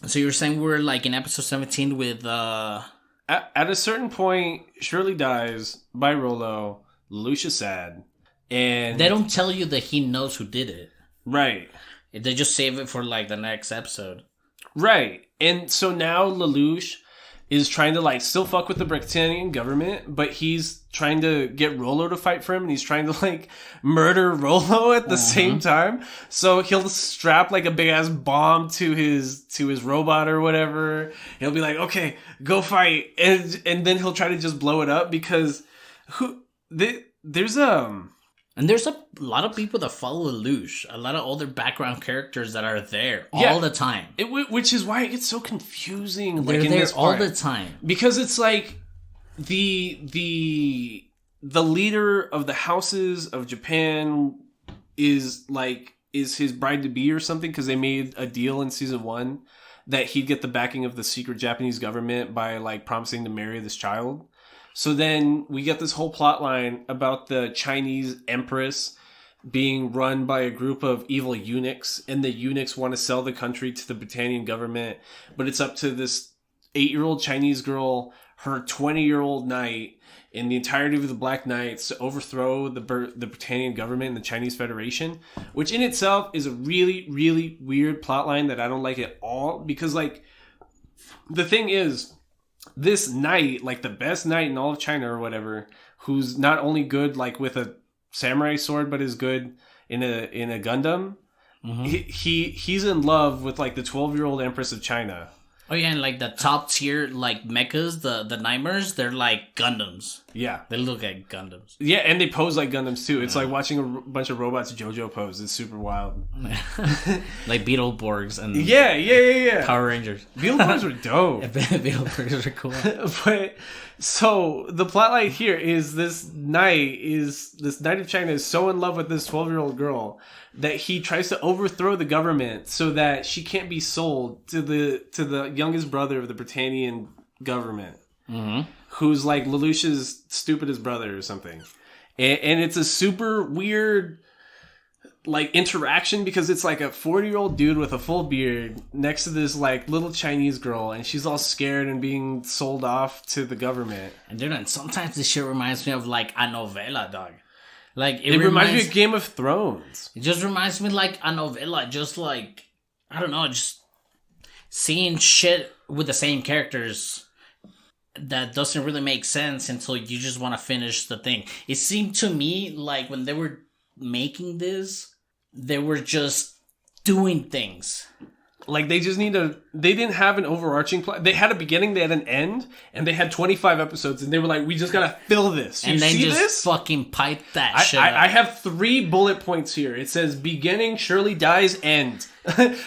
So you were saying we're, like, in episode 17 with... At a certain point, Shirley dies by Rolo, Lelouch is sad, and... They don't tell you that he knows who did it. Right. They just save it for, like, the next episode. Right. And so now Lelouch is trying to, like, still fuck with the Britannian government, but he's trying to get Rolo to fight for him, and he's trying to, like, murder Rolo at the same time. So he'll strap, like, a big-ass bomb to his robot or whatever. He'll be like, okay, go fight. And then he'll try to just blow it up because there's And there's a lot of people that follow Lelouch. A lot of other background characters that are there all the time. Which is why it gets so confusing. They're like, in there this all part. the time. Because it's like the leader of the houses of Japan is his bride to be or something, because they made a deal in season 1 that he'd get the backing of the secret Japanese government by, like, promising to marry this child. So then we get this whole plot line about the Chinese empress being run by a group of evil eunuchs, and the eunuchs want to sell the country to the Britannian government, but it's up to this 8-year-old Chinese girl, her 20-year-old knight, and the entirety of the Black Knights to overthrow the Britannian government and the Chinese Federation, which in itself is a really, really weird plotline that I don't like at all, because, like, the thing is, this knight, like the best knight in all of China or whatever, who's not only good, like, with a samurai sword, but is good in a Gundam, he's in love with, like, the 12-year-old Empress of China. Oh yeah, and, like, the top tier, like, mechas, the Nightmares, they're like Gundams. Yeah. They look like Gundams. Yeah, and they pose like Gundams too. It's like watching a bunch of robots JoJo pose. It's super wild. Like Beetleborgs and yeah. Power Rangers. Beetleborgs were dope. Beetleborgs are cool. But so the plotline here is this knight of China is so in love with this 12-year-old girl that he tries to overthrow the government so that she can't be sold to the youngest brother of the Britannian government, who's like Lelouch's stupidest brother or something. And it's a super weird like interaction because it's like a 40-year-old dude with a full beard next to this like little Chinese girl, and she's all scared and being sold off to the government. And dude, sometimes this shit reminds me of like a novela, dog. Like it reminds me of Game of Thrones. It just reminds me like a novela, just like I don't know, just seeing shit with the same characters that doesn't really make sense until you just want to finish the thing. It seemed to me like when they were making this, they were just doing things. Like they didn't have an overarching plot. They had a beginning, they had an end, and they had 25 episodes, and they were like, we just gotta fill this. And then just fucking pipe that shit up. I have 3 bullet points here. It says beginning, Shirley dies, end.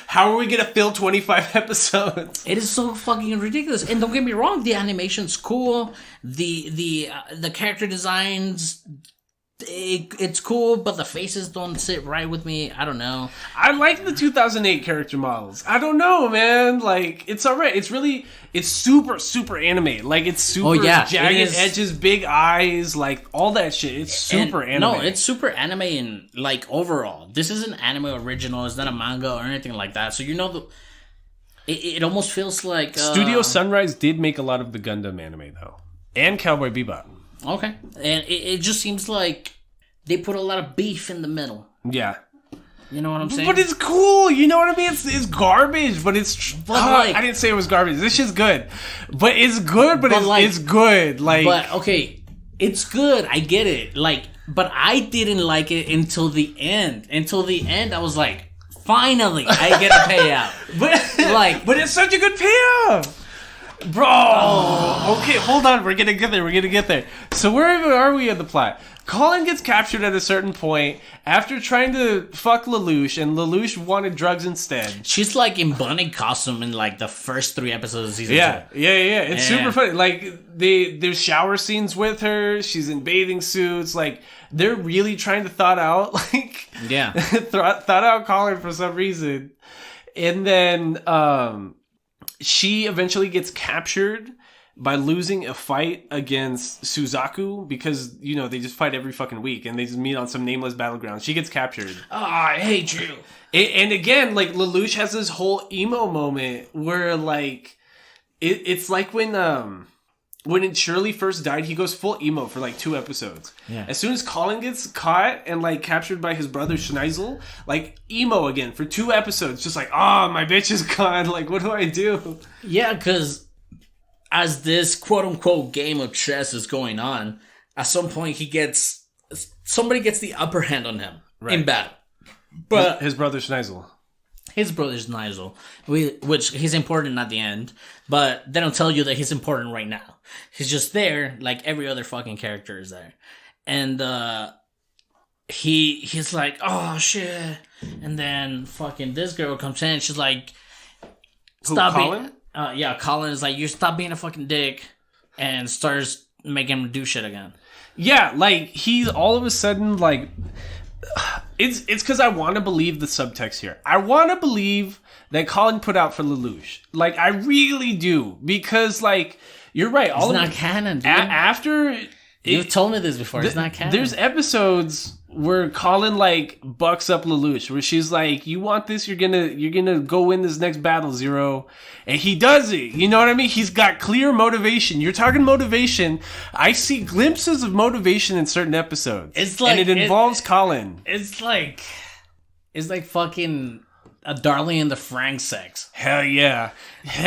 How are we gonna fill 25 episodes? It is so fucking ridiculous. And don't get me wrong, the animation's cool. The character designs, it's cool, but the faces don't sit right with me. I don't know. I like the 2008 character models. I don't know, man. Like, it's alright. It's super, super anime. Like, it's super jagged edges, big eyes, like, all that shit. It's super anime. No, it's super anime in, like, overall. This isn't anime original. It's not a manga or anything like that. So, you know, it almost feels like... Studio Sunrise did make a lot of the Gundam anime, though. And Cowboy Bebop. Okay. And it just seems like they put a lot of beef in the middle. Yeah. You know what I'm saying? But it's cool. You know what I mean? It's garbage, but it's... I didn't say it was garbage. This shit's good. But it's good, but it's good. Like, but, okay, it's good. I get it. Like, but I didn't like it until the end. Until the end, I was like, finally, I get a payout. But it's such a good payoff. Bro, okay, hold on. We're gonna get there. So where are we in the plot? Colin gets captured at a certain point after trying to fuck Lelouch, and Lelouch wanted drugs instead. She's like in bunny costume in like the first 3 episodes of season 2. Yeah. It's super funny. Like there's shower scenes with her. She's in bathing suits. Like they're really trying to thought out Colin for some reason, and then she eventually gets captured by losing a fight against Suzaku because, you know, they just fight every fucking week and they just meet on some nameless battleground. She gets captured. Oh, I hate you. And again, like, Lelouch has this whole emo moment where, like, it's like when Shirley first died, he goes full emo for like 2 episodes. Yeah. As soon as Colin gets caught and like captured by his brother Schneisel, like emo again for 2 episodes. Just like, oh, my bitch is gone. Like, what do I do? Yeah, because as this quote unquote game of chess is going on, at some point somebody gets the upper hand on him in battle. But his brother Schneisel. His brother's Nigel, which he's important at the end, but they don't tell you that he's important right now. He's just there, like every other fucking character is there. And he's like, oh shit. And then fucking this girl comes in, she's like, stop Colin? Colin is like, you stop being a fucking dick, and starts making him do shit again. Yeah, like he's all of a sudden like... It's because I want to believe the subtext here. I want to believe that Colin put out for Lelouch. Like, I really do. Because, like, you're right. It's not canon, dude. After... You've told me this before. It's not canon. There's episodes where Colin, like, bucks up Lelouch. Where she's like, you want this? You're gonna go win this next battle, Zero. And he does it. You know what I mean? He's got clear motivation. You're talking motivation. I see glimpses of motivation in certain episodes. It's like... And it involves Colin. It's like fucking... a Darling in the Frank sex. Hell yeah. That's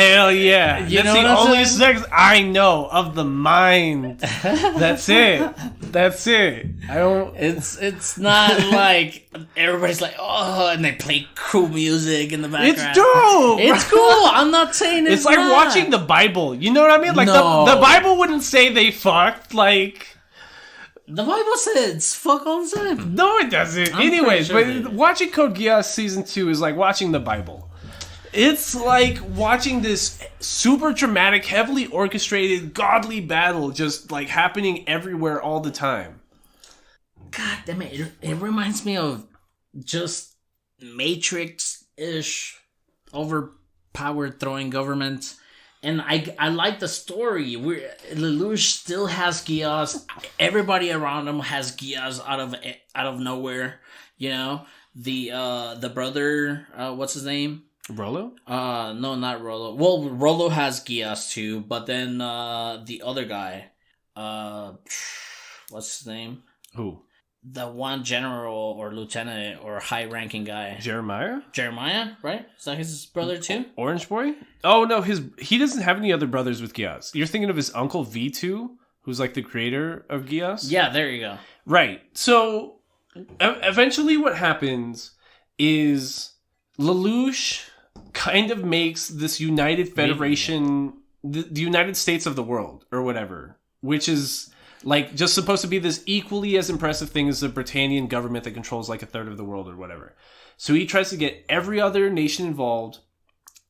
the only sex I know of the mind. That's it. I don't... It's not like everybody's like, oh, and they play cool music in the background. It's dope. It's cool. I'm not saying it's like not. watching the Bible. You know what I mean? Like No. the Bible wouldn't say they fucked. Like... The Bible says fuck all the time. No, it doesn't. I'm Anyways, pretty sure but watching Code Geass Season 2 is like watching the Bible. It's like watching this super dramatic, heavily orchestrated, godly battle just like happening everywhere all the time. God damn it. It reminds me of just Matrix-ish, overpowered throwing government. And I like the story. Lelouch still has Geass. Everybody around him has Geass out of nowhere. You know, the brother, what's his name? Rolo? No, not Rolo. Well, Rolo has Geass too, but then the other guy, what's his name? Who? The one general or lieutenant or high-ranking guy. Jeremiah, right? Is that his brother too? Orange Boy? Oh no, he doesn't have any other brothers with Geass. You're thinking of his uncle V2, who's like the creator of Geass? Yeah, there you go. Right. So eventually what happens is Lelouch kind of makes this United Federation, the United States of the world, or whatever, which is like just supposed to be this equally as impressive thing as the Britannian government that controls like a third of the world or whatever. So he tries to get every other nation involved.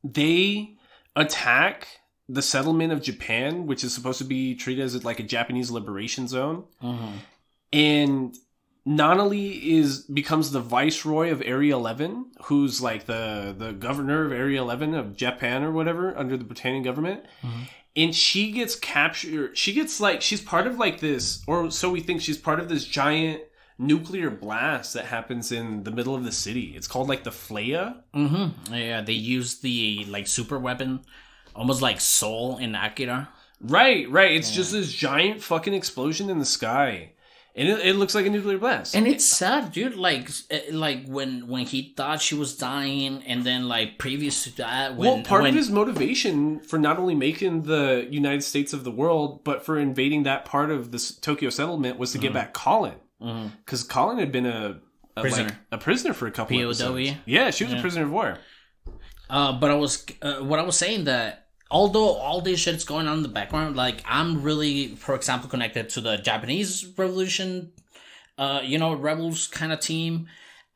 They attack the settlement of Japan, which is supposed to be treated as like a Japanese liberation zone. Mm-hmm. And Nanali becomes the viceroy of Area 11, who's like the governor of Area 11 of Japan or whatever under the Britannian government. Mm-hmm. And she gets captured. She's part of like this, or so we think, she's part of this giant nuclear blast that happens in the middle of the city. It's called like the Flea. Mm-hmm. Yeah, they use the like super weapon, almost like Soul in Akira. Right. It's just this giant fucking explosion in the sky. And it looks like a nuclear blast. And it's sad, dude. Like when he thought she was dying, and then like previous to that, part of his motivation for not only making the United States of the world, but for invading that part of this Tokyo settlement was to get back Colin, because Colin had been a prisoner for a couple of episodes. Yeah, she was a prisoner of war. But what I was saying that, although all this shit is going on in the background, like I'm really, for example, connected to the Japanese Revolution, rebels kind of team.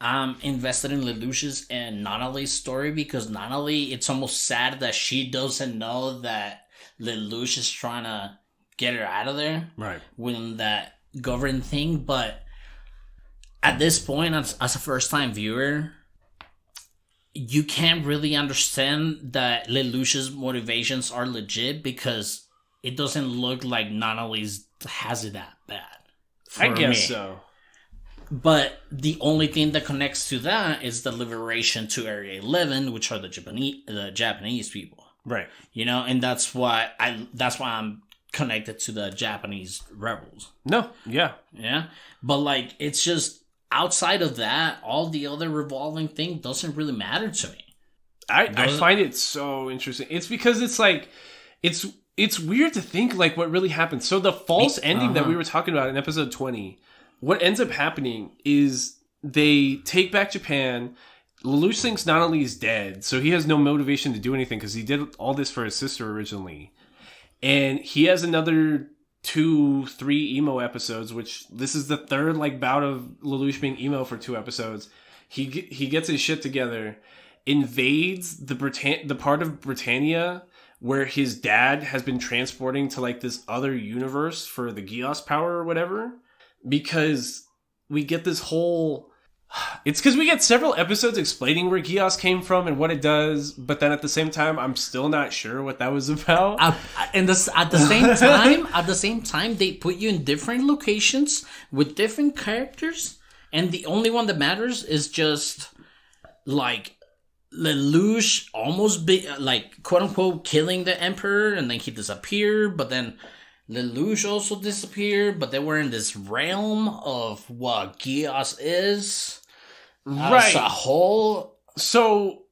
I'm invested in Lelouch's and Nanali's story, because Nanali, it's almost sad that she doesn't know that Lelouch is trying to get her out of there. Right. With that government thing. But at this point, as a first-time viewer, you can't really understand that Lelouch's motivations are legit, because it doesn't look like Nanali's has it that bad. I guess so. But the only thing that connects to that is the liberation to Area 11, which are the Japanese people. Right. And that's why I'm connected to the Japanese rebels. No, yeah. Yeah. But like, it's just, outside of that, all the other revolving thing doesn't really matter to me. I find it so interesting. It's because it's like, it's weird to think like what really happened. So the false ending that we were talking about in episode 20, what ends up happening is they take back Japan. Lelouch thinks Nanali is dead, so he has no motivation to do anything because he did all this for his sister originally. And he has another 2-3 emo episodes, which this is the third like bout of Lelouch being emo for 2 episodes. He gets his shit together, invades the part of Britannia where his dad has been transporting to like this other universe for the Geass power or whatever, because we get this whole... It's because we get several episodes explaining where Geass came from and what it does, but then at the same time, I'm still not sure what that was about. At the same time, they put you in different locations with different characters, and the only one that matters is just like Lelouch almost like quote unquote killing the Emperor, and then he disappeared, but then Lelouch also disappeared, but they were in this realm of what Geass is. Right. As a whole. So,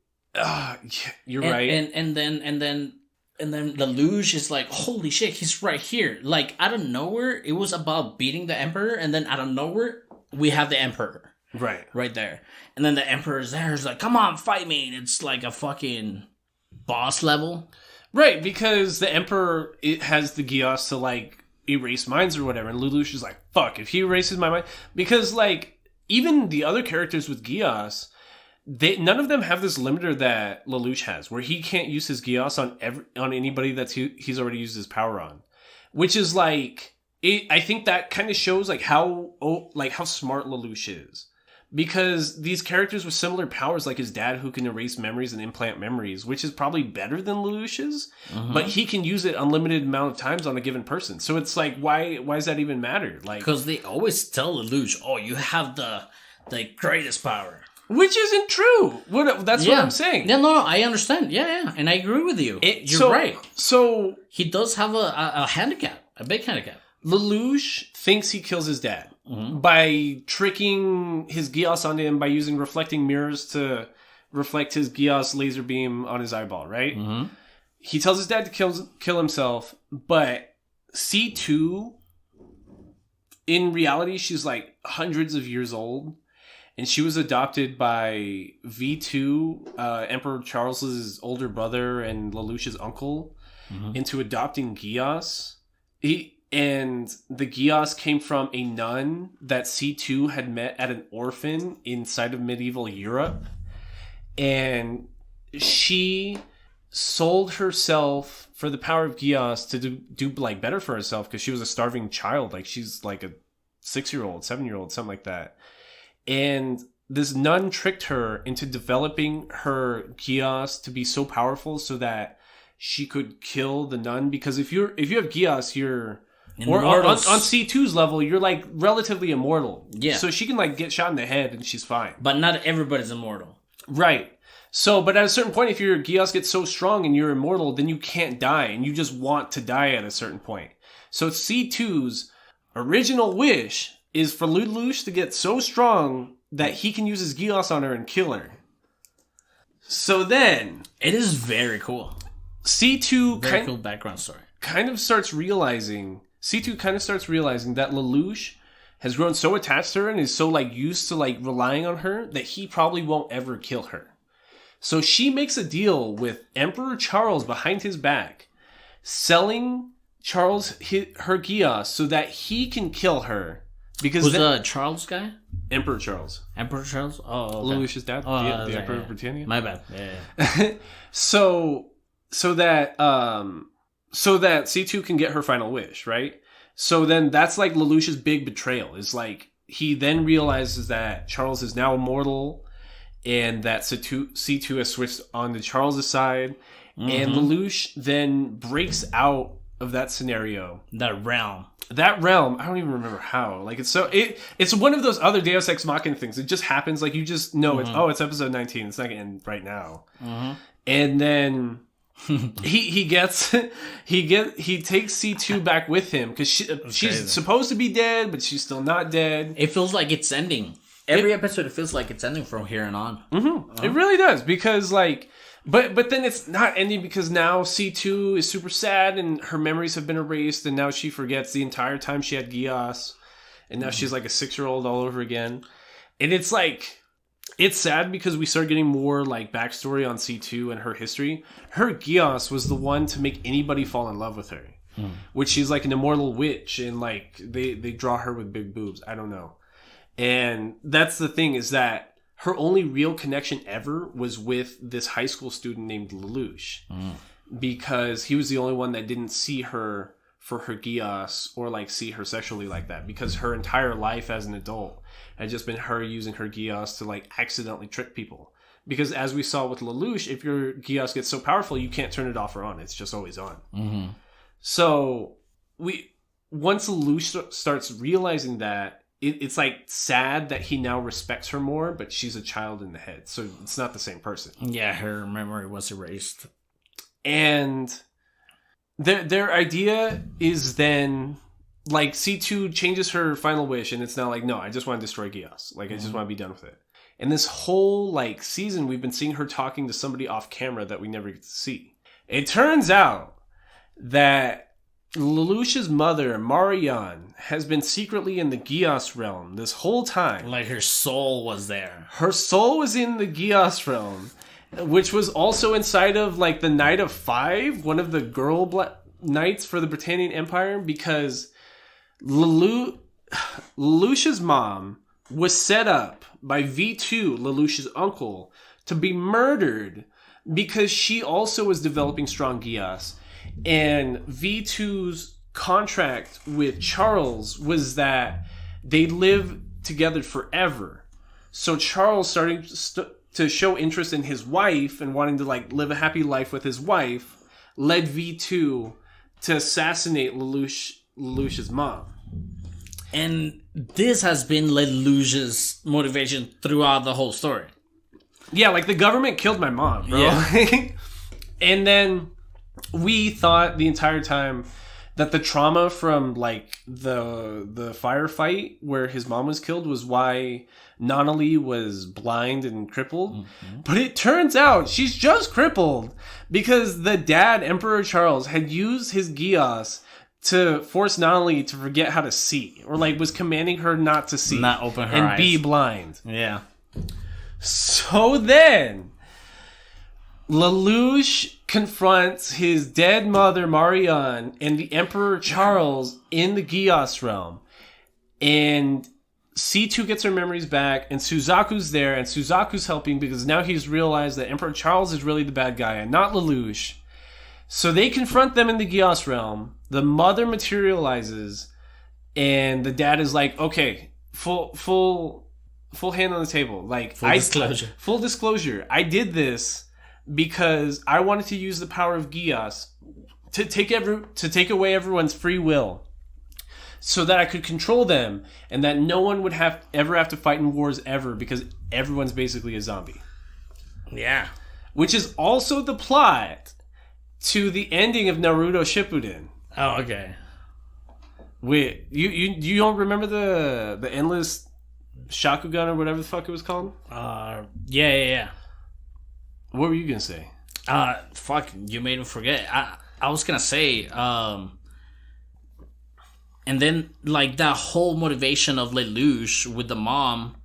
you're right. And then Lelouch is like, holy shit, he's right here. Like, out of nowhere, it was about beating the Emperor, and then out of nowhere, we have the Emperor. Right. Right there. And then the Emperor's there, is like, come on, fight me. And it's like a fucking boss level. Right, because the Emperor has the Geass to, like, erase minds or whatever, and Lelouch is like, fuck, if he erases my mind... Because, like, even the other characters with Geass, none of them have this limiter that Lelouch has, where he can't use his Geass on anybody that he's already used his power on. Which is, like... I think that kind of shows, like, how smart Lelouch is. Because these characters with similar powers, like his dad who can erase memories and implant memories, which is probably better than Lelouch's, but he can use it unlimited amount of times on a given person. So it's like, why does that even matter? Like, because they always tell Lelouch, oh, you have the greatest power. Which isn't true. That's what I'm saying. Yeah, no, I understand. Yeah, and I agree with you. You're right. So he does have a handicap, a big handicap. Lelouch thinks he kills his dad by tricking his Geass onto him by using reflecting mirrors to reflect his Geass laser beam on his eyeball, right? Mm-hmm. He tells his dad to kill himself, but C2, in reality, she's like hundreds of years old, and she was adopted by V2, Emperor Charles's older brother and Lelouch's uncle, into adopting Geass. And the Geass came from a nun that C2 had met at an orphan inside of medieval Europe. And she sold herself for the power of Geass to do like better for herself because she was a starving child. Like she's like a 6-year-old, 7-year-old, something like that. And this nun tricked her into developing her Geass to be so powerful so that she could kill the nun. Because if you have Geass, you're... Or on C2's level, you're like relatively immortal. Yeah. So she can like get shot in the head and she's fine. But not everybody's immortal. Right. So, but at a certain point, if your Geass gets so strong and you're immortal, then you can't die and you just want to die at a certain point. So C2's original wish is for Lelouch to get so strong that he can use his Geass on her and kill her. So then... It is very cool. C2 very cool background story. Kind of starts realizing... C2 kind of starts realizing that Lelouch has grown so attached to her and is so like used to like relying on her that he probably won't ever kill her. So she makes a deal with Emperor Charles behind his back, selling Charles her Geass so that he can kill her. Because who's the Charles guy? Emperor Charles. Emperor Charles? Oh, okay. Lelouch's dad, the Emperor of Britannia. My bad. Yeah. So that C2 can get her final wish, right? So then that's like Lelouch's big betrayal. Is like he then realizes that Charles is now immortal and that C2 has switched on to Charles' side. Mm-hmm. And Lelouch then breaks out of that scenario. That realm, I don't even remember how. Like it's one of those other Deus Ex Machina things. It just happens. Like you just know it's episode 19. It's not going to end right now. Mm-hmm. And then he takes C2 back with him because she's supposed to be dead, but she's still not dead. It feels like it's ending. Every episode, it feels like it's ending from here and on. Mm-hmm. It really does because like, but then it's not ending because now C2 is super sad and her memories have been erased and now she forgets the entire time she had Geass and now she's like a 6-year-old all over again. And it's like, it's sad because we start getting more like backstory on C2 and her history. Her Geass was the one to make anybody fall in love with her, which she's like an immortal witch and like they draw her with big boobs. I don't know. And that's the thing is that her only real connection ever was with this high school student named Lelouch because he was the only one that didn't see her for her Geass or like see her sexually like that because her entire life as an adult had just been her using her Geass to like accidentally trick people. Because as we saw with Lelouch, if your Geass gets so powerful, you can't turn it off or on. It's just always on. Mm-hmm. So once Lelouch starts realizing that, it's like sad that he now respects her more, but she's a child in the head. So it's not the same person. Yeah, her memory was erased. And their idea is then... Like, C2 changes her final wish, and it's now like, no, I just want to destroy Geass. Like, I just want to be done with it. And this whole, like, season, we've been seeing her talking to somebody off camera that we never get to see. It turns out that Lelouch's mother, Marianne, has been secretly in the Geass realm this whole time. Like, her soul was there. Her soul was in the Geass realm, which was also inside of, like, the Knight of Five, one of the girl knights for the Britannian Empire, because... Lelouch's mom was set up by V2, Lelouch's uncle, to be murdered because she also was developing strong Geass. And V2's contract with Charles was that they'd live together forever. So Charles starting to show interest in his wife and wanting to like live a happy life with his wife led V2 to assassinate Lelouch's mom. And this has been Lelouch's motivation throughout the whole story. Yeah, like the government killed my mom, bro. Yeah. And then we thought the entire time that the trauma from like the firefight where his mom was killed was why Nonali was blind and crippled. Mm-hmm. But it turns out she's just crippled because the dad, Emperor Charles, had used his Geass to force Nonali to forget how to see, or like was commanding her not to see, not open her and eyes. be blind. Yeah. So then Lelouch confronts his dead mother Marianne and the Emperor Charles in the Geass realm, and C2 gets her memories back, and Suzaku's there, and Suzaku's helping because now he's realized that Emperor Charles is really the bad guy and not Lelouch. So they confront them in the Geass realm. The mother materializes, and the dad is like, "Okay, full hand on the table. Like full disclosure. I did this because I wanted to use the power of Geass to take away everyone's free will, so that I could control them, and that no one would ever have to fight in wars ever because everyone's basically a zombie." Yeah, which is also the plot to the ending of Naruto Shippuden. Oh, okay. Wait, you don't remember the endless Shakugan or whatever the fuck it was called? Yeah. What were you gonna say? Fuck, you made me forget. I was gonna say, and then like that whole motivation of Lelouch with the mom.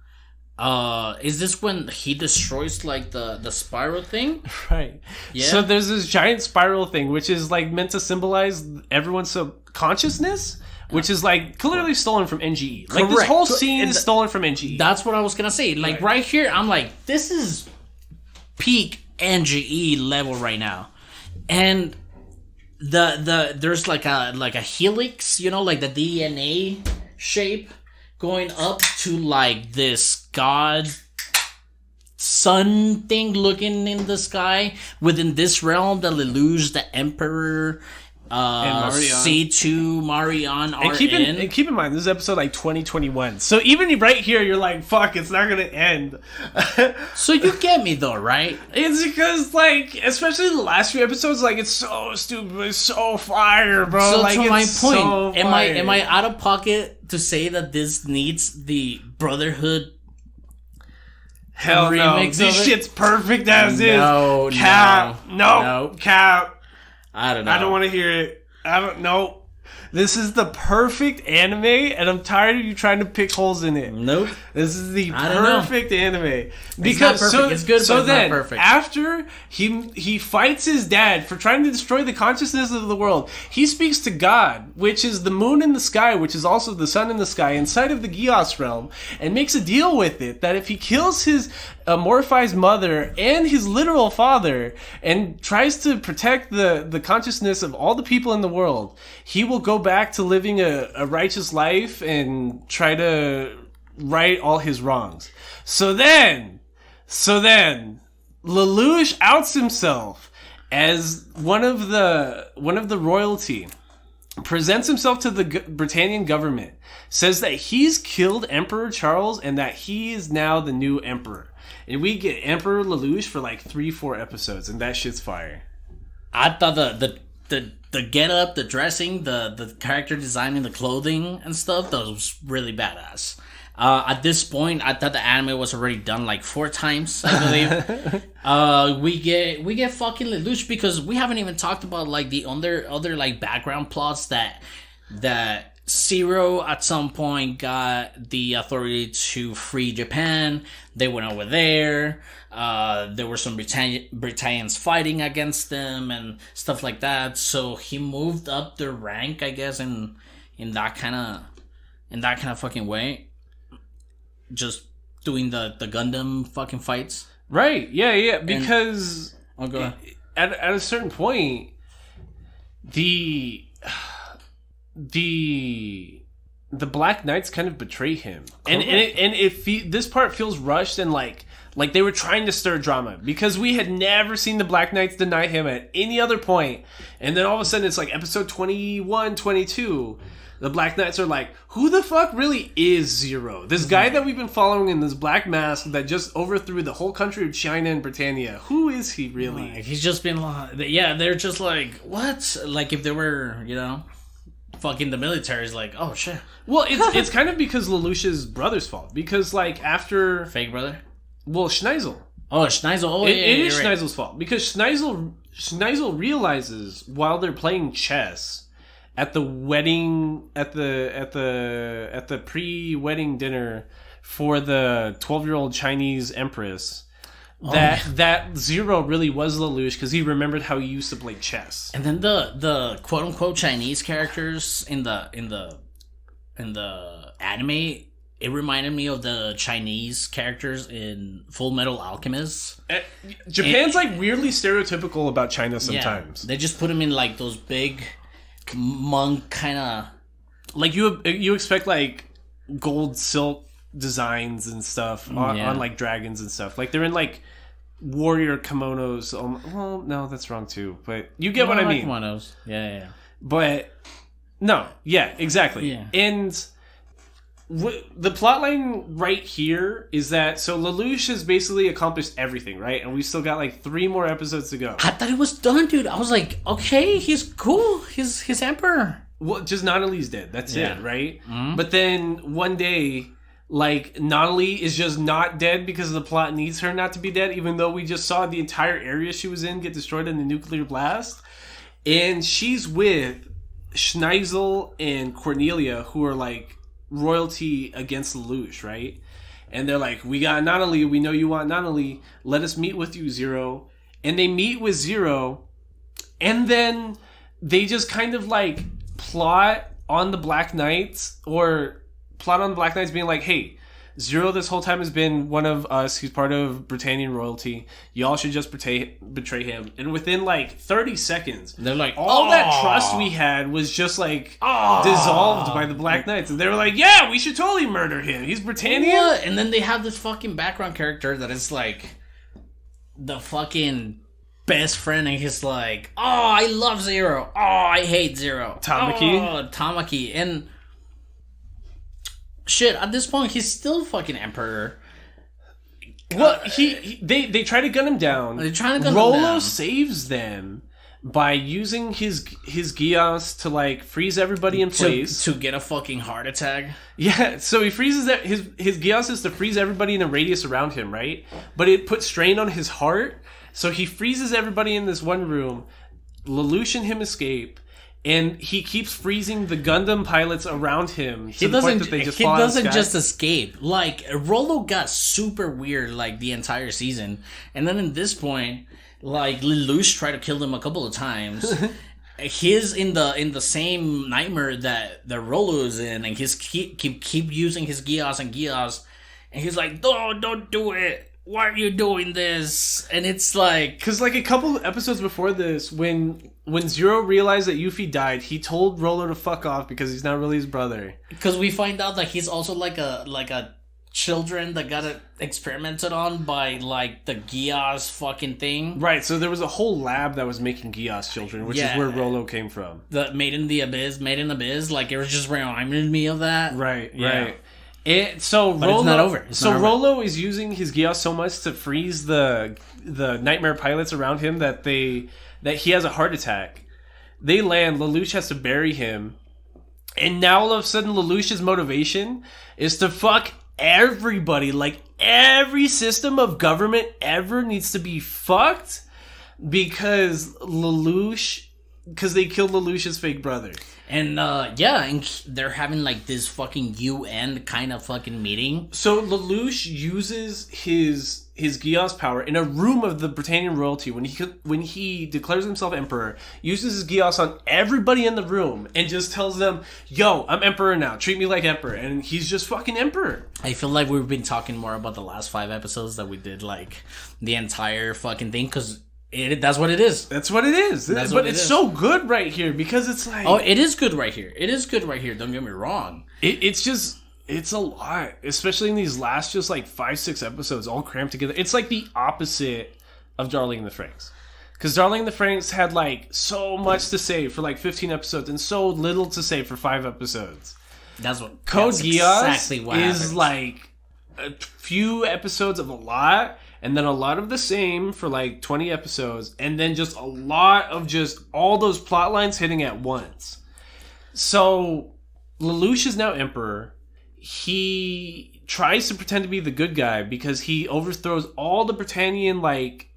Is this when he destroys like the spiral thing? Right. Yeah. So there's this giant spiral thing, which is like meant to symbolize everyone's subconsciousness, which is like clearly stolen from NGE. Like this whole scene is stolen from NGE. That's what I was gonna say. Like right here, I'm like, this is peak NGE level right now, and there's like a helix, you know, like the DNA shape going up to like this god sun thing looking in the sky within this realm. The Lelouch, the Emperor, and C2, Marianne are in. And keep in mind, this is episode like 2021. So even right here, you're like, fuck, it's not gonna end. So you get me though, right? It's because, like, especially the last few episodes, like, it's so stupid, it's so fire, bro. So like, to my point, so am I out of pocket to say that this needs the Brotherhood? Hell no. This shit's perfect as is. Cap. I don't know. I don't want to hear it. I don't know. This is the perfect anime, and I'm tired of you trying to pick holes in it. Nope. This is the perfect anime. Because it's not perfect. It's good, but it's not perfect. After he fights his dad for trying to destroy the consciousness of the world, he speaks to God, which is the moon in the sky, which is also the sun in the sky, inside of the Geass realm, and makes a deal with it that if he kills his amorphized mother and his literal father and tries to protect the consciousness of all the people in the world, he will go back to living a righteous life and try to right all his wrongs. So then Lelouch outs himself as one of the royalty, presents himself to the Britannian government, says that he's killed Emperor Charles and that he is now the new emperor. And we get Emperor Lelouch for like 3-4 episodes, and that shit's fire. I thought the get up, the dressing, the character design and the clothing and stuff, that was really badass. At this point, I thought the anime was already done like 4 times, I believe. We get fucking Lelouch because we haven't even talked about like the other like background plots that Zero at some point got the authority to free Japan. They went over there. There were some Britannians fighting against them and stuff like that. So he moved up the rank, I guess, in that kind of fucking way. Just doing the Gundam fucking fights. Right. Yeah. Because go ahead. At a certain point, the Black Knights kind of betray him, and this part feels rushed and like Like, they were trying to stir drama because we had never seen the Black Knights deny him at any other point. And then all of a sudden, it's like episode 21, 22. The Black Knights are like, who the fuck really is Zero? This guy that we've been following in this black mask that just overthrew the whole country of China and Britannia. Who is he really? He's just been like, yeah, they're just like, what? Like, if they were, you know, fucking the military is like, oh, shit. Well, it's kind of because Lelouch's brother's fault. Because, like, after... Fake brother? Well, Schneisel. Oh, Schneisel. Oh, it is Schneisel's fault. Because Schneisel realizes while they're playing chess at the wedding, at the pre-wedding dinner for the 12-year-old Chinese empress, that Zero really was Lelouch because he remembered how he used to play chess. And then the quote unquote Chinese characters in the anime, it reminded me of the Chinese characters in Full Metal Alchemist. Japan's like weirdly stereotypical about China sometimes. Yeah, they just put them in like those big monk kind of, like you expect like gold silk designs and stuff on like dragons and stuff. Like they're in like warrior kimonos. Well, no, that's wrong too. But you get what I mean. Kimonos. Yeah. But no, yeah, exactly. Yeah. And the plotline right here is that so Lelouch has basically accomplished everything, right? And we still got like 3 more episodes to go. I thought it was done, dude. I was like, okay, he's cool. He's emperor. Well, just Nanali's dead. That's it, right? Mm-hmm. But then one day, like, Nanali is just not dead because the plot needs her not to be dead, even though we just saw the entire area she was in get destroyed in the nuclear blast. And she's with Schneisel and Cornelia, who are like royalty against Lelouch, right? And they're like, we got Nanali, we know you want Nanali, let us meet with you, Zero. And they meet with Zero, and then they just kind of like plot on the Black Knights being like, hey, Zero this whole time has been one of us. He's part of Britannian royalty. Y'all should just betray him. And within like 30 seconds, they're like, all that trust we had was just like dissolved by the Black Knights. And they were like, yeah, we should totally murder him. He's Britannian. What? And then they have this fucking background character that is like the fucking best friend, and he's like, oh, I love Zero. Oh, I hate Zero. Tamaki. And shit, at this point, he's still fucking emperor. Well, they try to gun him down. They try to gun him down. Rollo saves them by using his Geass to like freeze everybody in place to get a fucking heart attack. Yeah, so he freezes that his Geass is to freeze everybody in a radius around him, right? But it puts strain on his heart, so he freezes everybody in this one room. Lelouch and him escape. And he keeps freezing the Gundam pilots around him to the point that they just fall out of the sky. Just escape. Like, Rollo got super weird, like, the entire season. And then in this point, like, Lelouch tried to kill him a couple of times. He's in the same nightmare that Rollo is in, and he's keep using his Geass. And he's like, no, don't do it. Why are you doing this? And it's like... Because, like, a couple episodes before this, when Zero realized that Yuffie died, he told Rollo to fuck off because he's not really his brother. Because we find out that he's also like a children that got experimented on by, like, the Geass fucking thing. Right, so there was a whole lab that was making Geass children, which is where Rollo came from. The Made in Abyss, like, it was just reminding me of that. Right. But it's not over. Rollo is using his Geass so much to freeze the nightmare pilots around him that he has a heart attack. They land, Lelouch has to bury him, and now all of a sudden Lelouch's motivation is to fuck everybody. Like, every system of government ever needs to be fucked because they killed Lelouch's fake brother. And and they're having like this fucking UN kind of fucking meeting. So Lelouch uses his Geass power in a room of the Britannian royalty when he declares himself emperor, uses his Geass on everybody in the room and just tells them, yo, I'm emperor now, treat me like emperor. And he's just fucking emperor. I feel like we've been talking more about the last 5 episodes that we did, like the entire fucking thing, because that's what it is. That's what it is. But it's so good right here because it's like... Oh, it is good right here. Don't get me wrong. It's just... It's a lot, especially in these last just like 5-6 episodes all crammed together. It's like the opposite of Darling in the Franxx. Because Darling in the Franxx had like so much to say for like 15 episodes and so little to say for 5 episodes. That's what Code Geass exactly what is happens. like a few episodes of a lot, and then a lot of the same for like 20 episodes, and then just a lot of just all those plot lines hitting at once. So Lelouch is now emperor. He tries to pretend to be the good guy because he overthrows all the Britannian like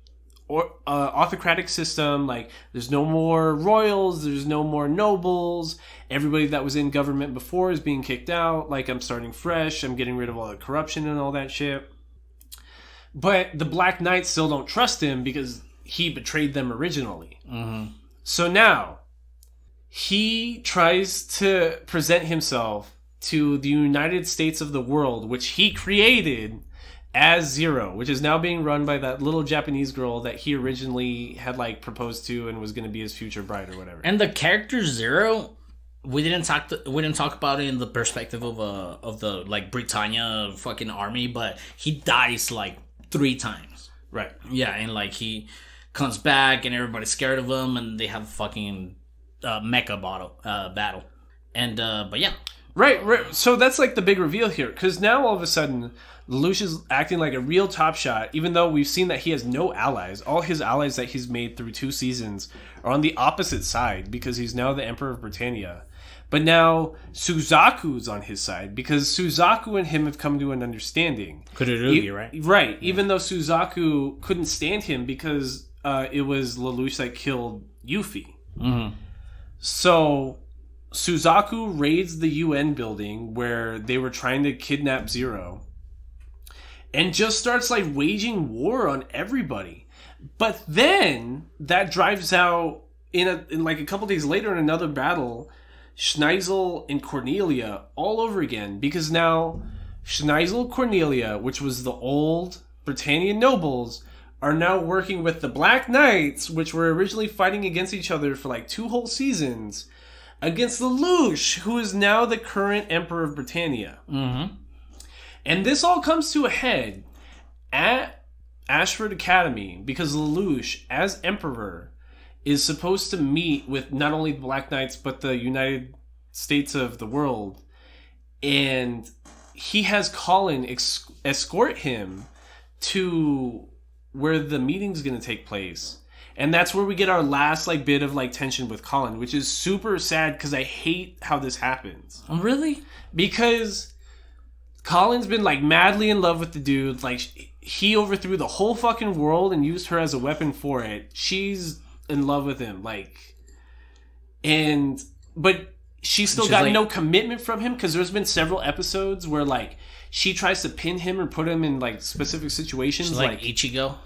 autocratic system. Like, there's no more royals, there's no more nobles. Everybody that was in government before is being kicked out. Like, I'm starting fresh. I'm getting rid of all the corruption and all that shit. But the Black Knights still don't trust him because he betrayed them originally. Mm-hmm. So now he tries to present himself to the United States of the world, which he created as Zero, which is now being run by that little Japanese girl that he originally had like proposed to and was going to be his future bride or whatever. And the character Zero, we didn't talk about it in the perspective of the like Britannia fucking army, but he dies like 3 times. Right. Yeah, and like he comes back and everybody's scared of him, and they have a fucking mecha battle. And but yeah. Right. So that's like the big reveal here, because now all of a sudden Lelouch is acting like a real top shot, even though we've seen that he has no allies. All his allies that he's made through 2 seasons are on the opposite side, because he's now the Emperor of Britannia. But now Suzaku's on his side, because Suzaku and him have come to an understanding. Kururugi, right? Right. Yeah. Even though Suzaku couldn't stand him because it was Lelouch that killed Yuffie. Mm-hmm. So Suzaku raids the UN building where they were trying to kidnap Zero and just starts like waging war on everybody. But then that drives out in like a couple days later in another battle, Schneisel and Cornelia all over again, because now Schneisel, Cornelia, which was the old Britannian nobles, are now working with the Black Knights, which were originally fighting against each other for like 2 whole seasons, against Lelouch, who is now the current Emperor of Britannia. Mm-hmm. And this all comes to a head at Ashford Academy, because Lelouch, as Emperor, is supposed to meet with not only the Black Knights, but the United States of the world. And he has Colin escort him to where the meeting's going to take place. And that's where we get our last like bit of like tension with Colin, which is super sad because I hate how this happens. Oh, really? Because Colin's been like madly in love with the dude. Like, he overthrew the whole fucking world and used her as a weapon for it. She's in love with him, like, but she's got like, no commitment from him, because there's been several episodes where like she tries to pin him or put him in like specific situations. She's like Ichigo.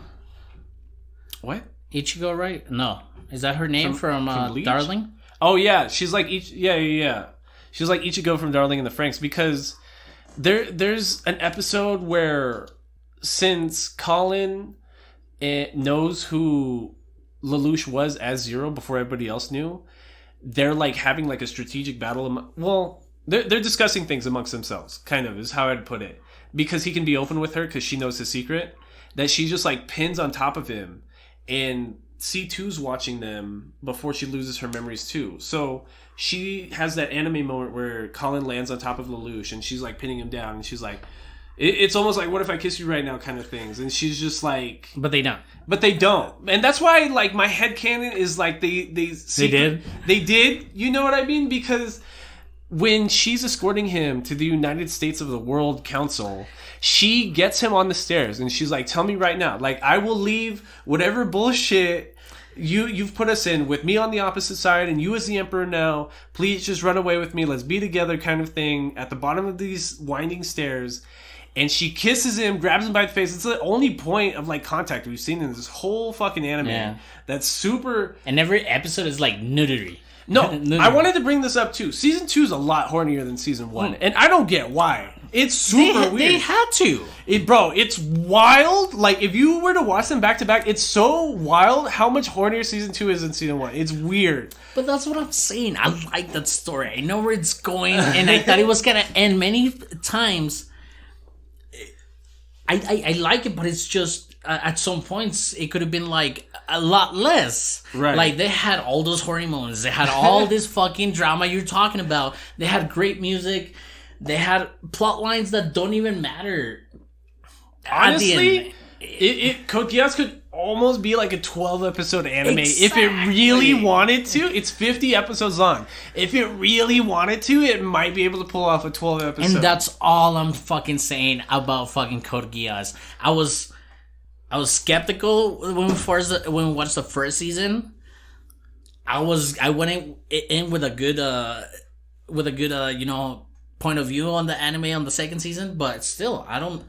What? Ichigo, right? No, is that her name from Darling? Oh yeah, she's like yeah. She's like Ichigo from Darling in the Franxx, because there's an episode where, since Colin knows who Lelouch was as Zero before everybody else knew, they're like having like a strategic battle. Well, they're discussing things amongst themselves, kind of, is how I'd put it, because he can be open with her because she knows his secret, that she just like pins on top of him, and C2's watching them before she loses her memories too. So she has that anime moment where Colin lands on top of Lelouch and she's like pinning him down, and she's like, it's almost like, what if I kiss you right now kind of things. And she's just like... But they don't. And that's why, like, my headcanon is like they did? They did. You know what I mean? Because when she's escorting him to the United States of the World Council, she gets him on the stairs and she's like, tell me right now. Like, I will leave whatever bullshit you've put us in with me on the opposite side and you as the Emperor now. Please just run away with me. Let's be together kind of thing at the bottom of these winding stairs. And she kisses him, grabs him by the face. It's the only point of like contact we've seen in this whole fucking anime. Yeah. That's super. And every episode is like nudity. No, I wanted to bring this up too. Season 2 is a lot hornier than Season 1. And I don't get why. It's super weird. They had to. Bro, it's wild. Like, if you were to watch them back to back, it's so wild how much hornier season 2 is than season 1. It's weird. But that's what I'm saying. I like that story. I know where it's going, and I thought it was gonna end many times. I like it, but it's just at some points it could have been like a lot less. Right. Like they had all those horny moments. They had all this fucking drama you're talking about. They had great music. They had plot lines that don't even matter. Honestly, Code Geass could almost be like a 12-episode anime Exactly. if it really wanted to. It's 50 episodes long. If it really wanted to, it might be able to pull off a 12-episode. And that's all I'm fucking saying about fucking Code Geass. I was skeptical when we watched the first season. I went in with a good point of view on the anime on the second season, but still I don't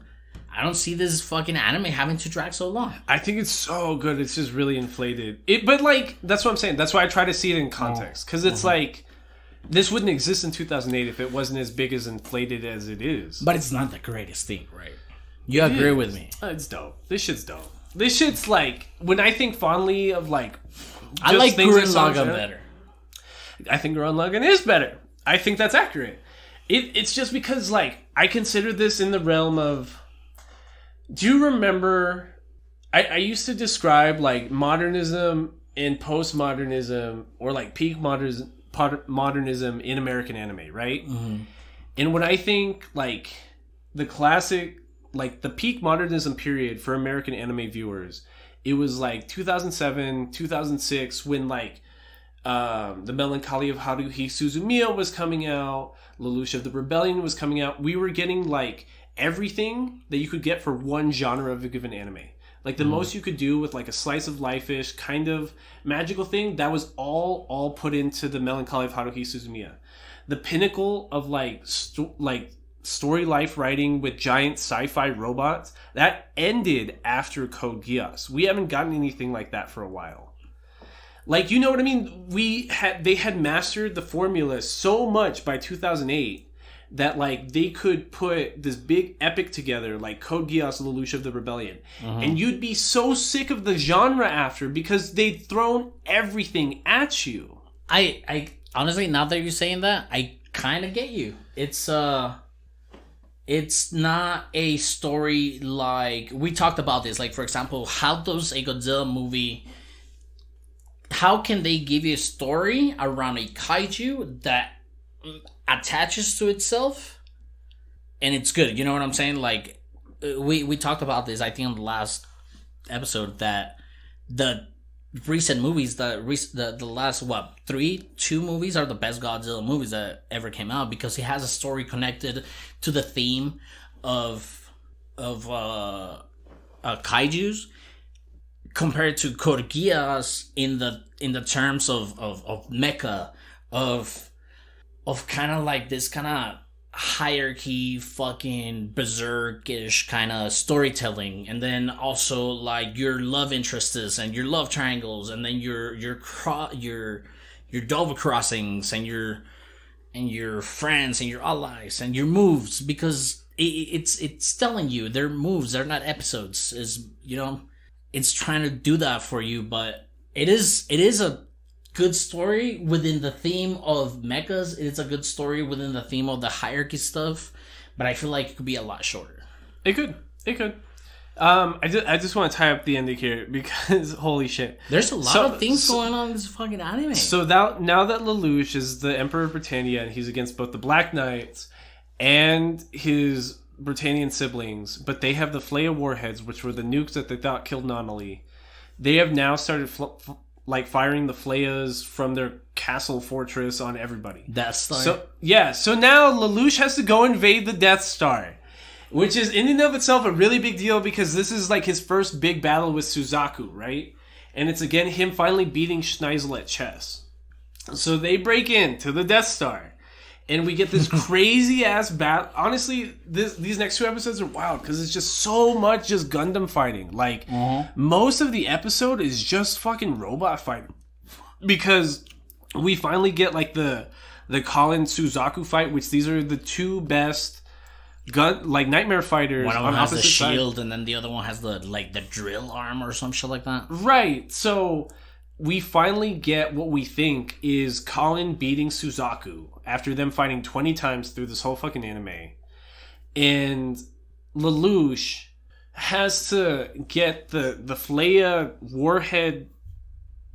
see this fucking anime having to drag so long. I think it's so good. It's just really inflated. But like, that's what I'm saying. That's why I try to see it in context. Because it's like, this wouldn't exist in 2008 if it wasn't as big as inflated as it is. But it's not the greatest thing, right? You agree with me? It's dope. This shit's dope. This shit's like, when I think fondly of like, I like Gurren Lagann better. I think Gurren Lagann is better. I think that's accurate. It's just because, like, I consider this in the realm of... Do you remember... I used to describe, like, modernism and postmodernism, or, like, peak modernism in American anime, right? Mm-hmm. And when I think, like, the classic... Like, the peak modernism period for American anime viewers, it was, like, 2007, 2006, when, like... The Melancholy of Haruhi Suzumiya was coming out. Lelouch of the Rebellion was coming out. We were getting like everything that you could get for one genre of a given anime. Like the most you could do with like a slice of life-ish kind of magical thing, that was all put into the Melancholy of Haruhi Suzumiya. The pinnacle of like story life writing with giant sci-fi robots, that ended after Code Geass. We haven't gotten anything like that for a while. Like, you know what I mean? They had mastered the formula so much by 2008 that, like, they could put this big epic together, like Code Geass, Lelouch of the Rebellion. Mm-hmm. And you'd be so sick of the genre after because they'd thrown everything at you. I honestly, now that you're saying that, I kind of get you. It's not a story like... We talked about this. Like, for example, how does a Godzilla movie... How can they give you a story around a kaiju that attaches to itself and it's good? You know what I'm saying? Like, we talked about this, I think, on the last episode, that the recent movies, the last, two movies are the best Godzilla movies that ever came out because it has a story connected to the theme of kaijus. Compared to Code Geass in the terms of mecha, of kind of like this kind of hierarchy, fucking berserk-ish kind of storytelling, and then also like your love interests and your love triangles, and then your double crossings and your friends and your allies and your moves, because it's telling you they're moves, they're not episodes. Is, you know. It's trying to do that for you, but it is a good story within the theme of mechas. It's a good story within the theme of the hierarchy stuff, but I feel like it could be a lot shorter. It could. I just want to tie up the ending here because holy shit, there's a lot of things going on in this fucking anime. So now that Lelouch is the Emperor of Britannia and he's against both the Black Knights and his Britannian siblings, but they have the Flea warheads, which were the nukes that they thought killed Nonali. They have now started firing the Fleas from their castle fortress on everybody. That's like... So now Lelouch has to go invade the Death Star, which is in and of itself a really big deal because this is like his first big battle with Suzaku, right? And it's again him finally beating Schneisel at chess. So they break into the Death Star. And we get this crazy ass battle. Honestly, these next two episodes are wild because it's just so much just Gundam fighting. Like, most of the episode is just fucking robot fighting. Because we finally get like the Colin Suzaku fight, which these are the two best nightmare fighters. One of them on has the opposite shield, sides. and then the other one has the drill arm or some shit like that. Right. So we finally get what we think is Colin beating Suzaku after them fighting 20 times through this whole fucking anime. And Lelouch has to get the Flea warhead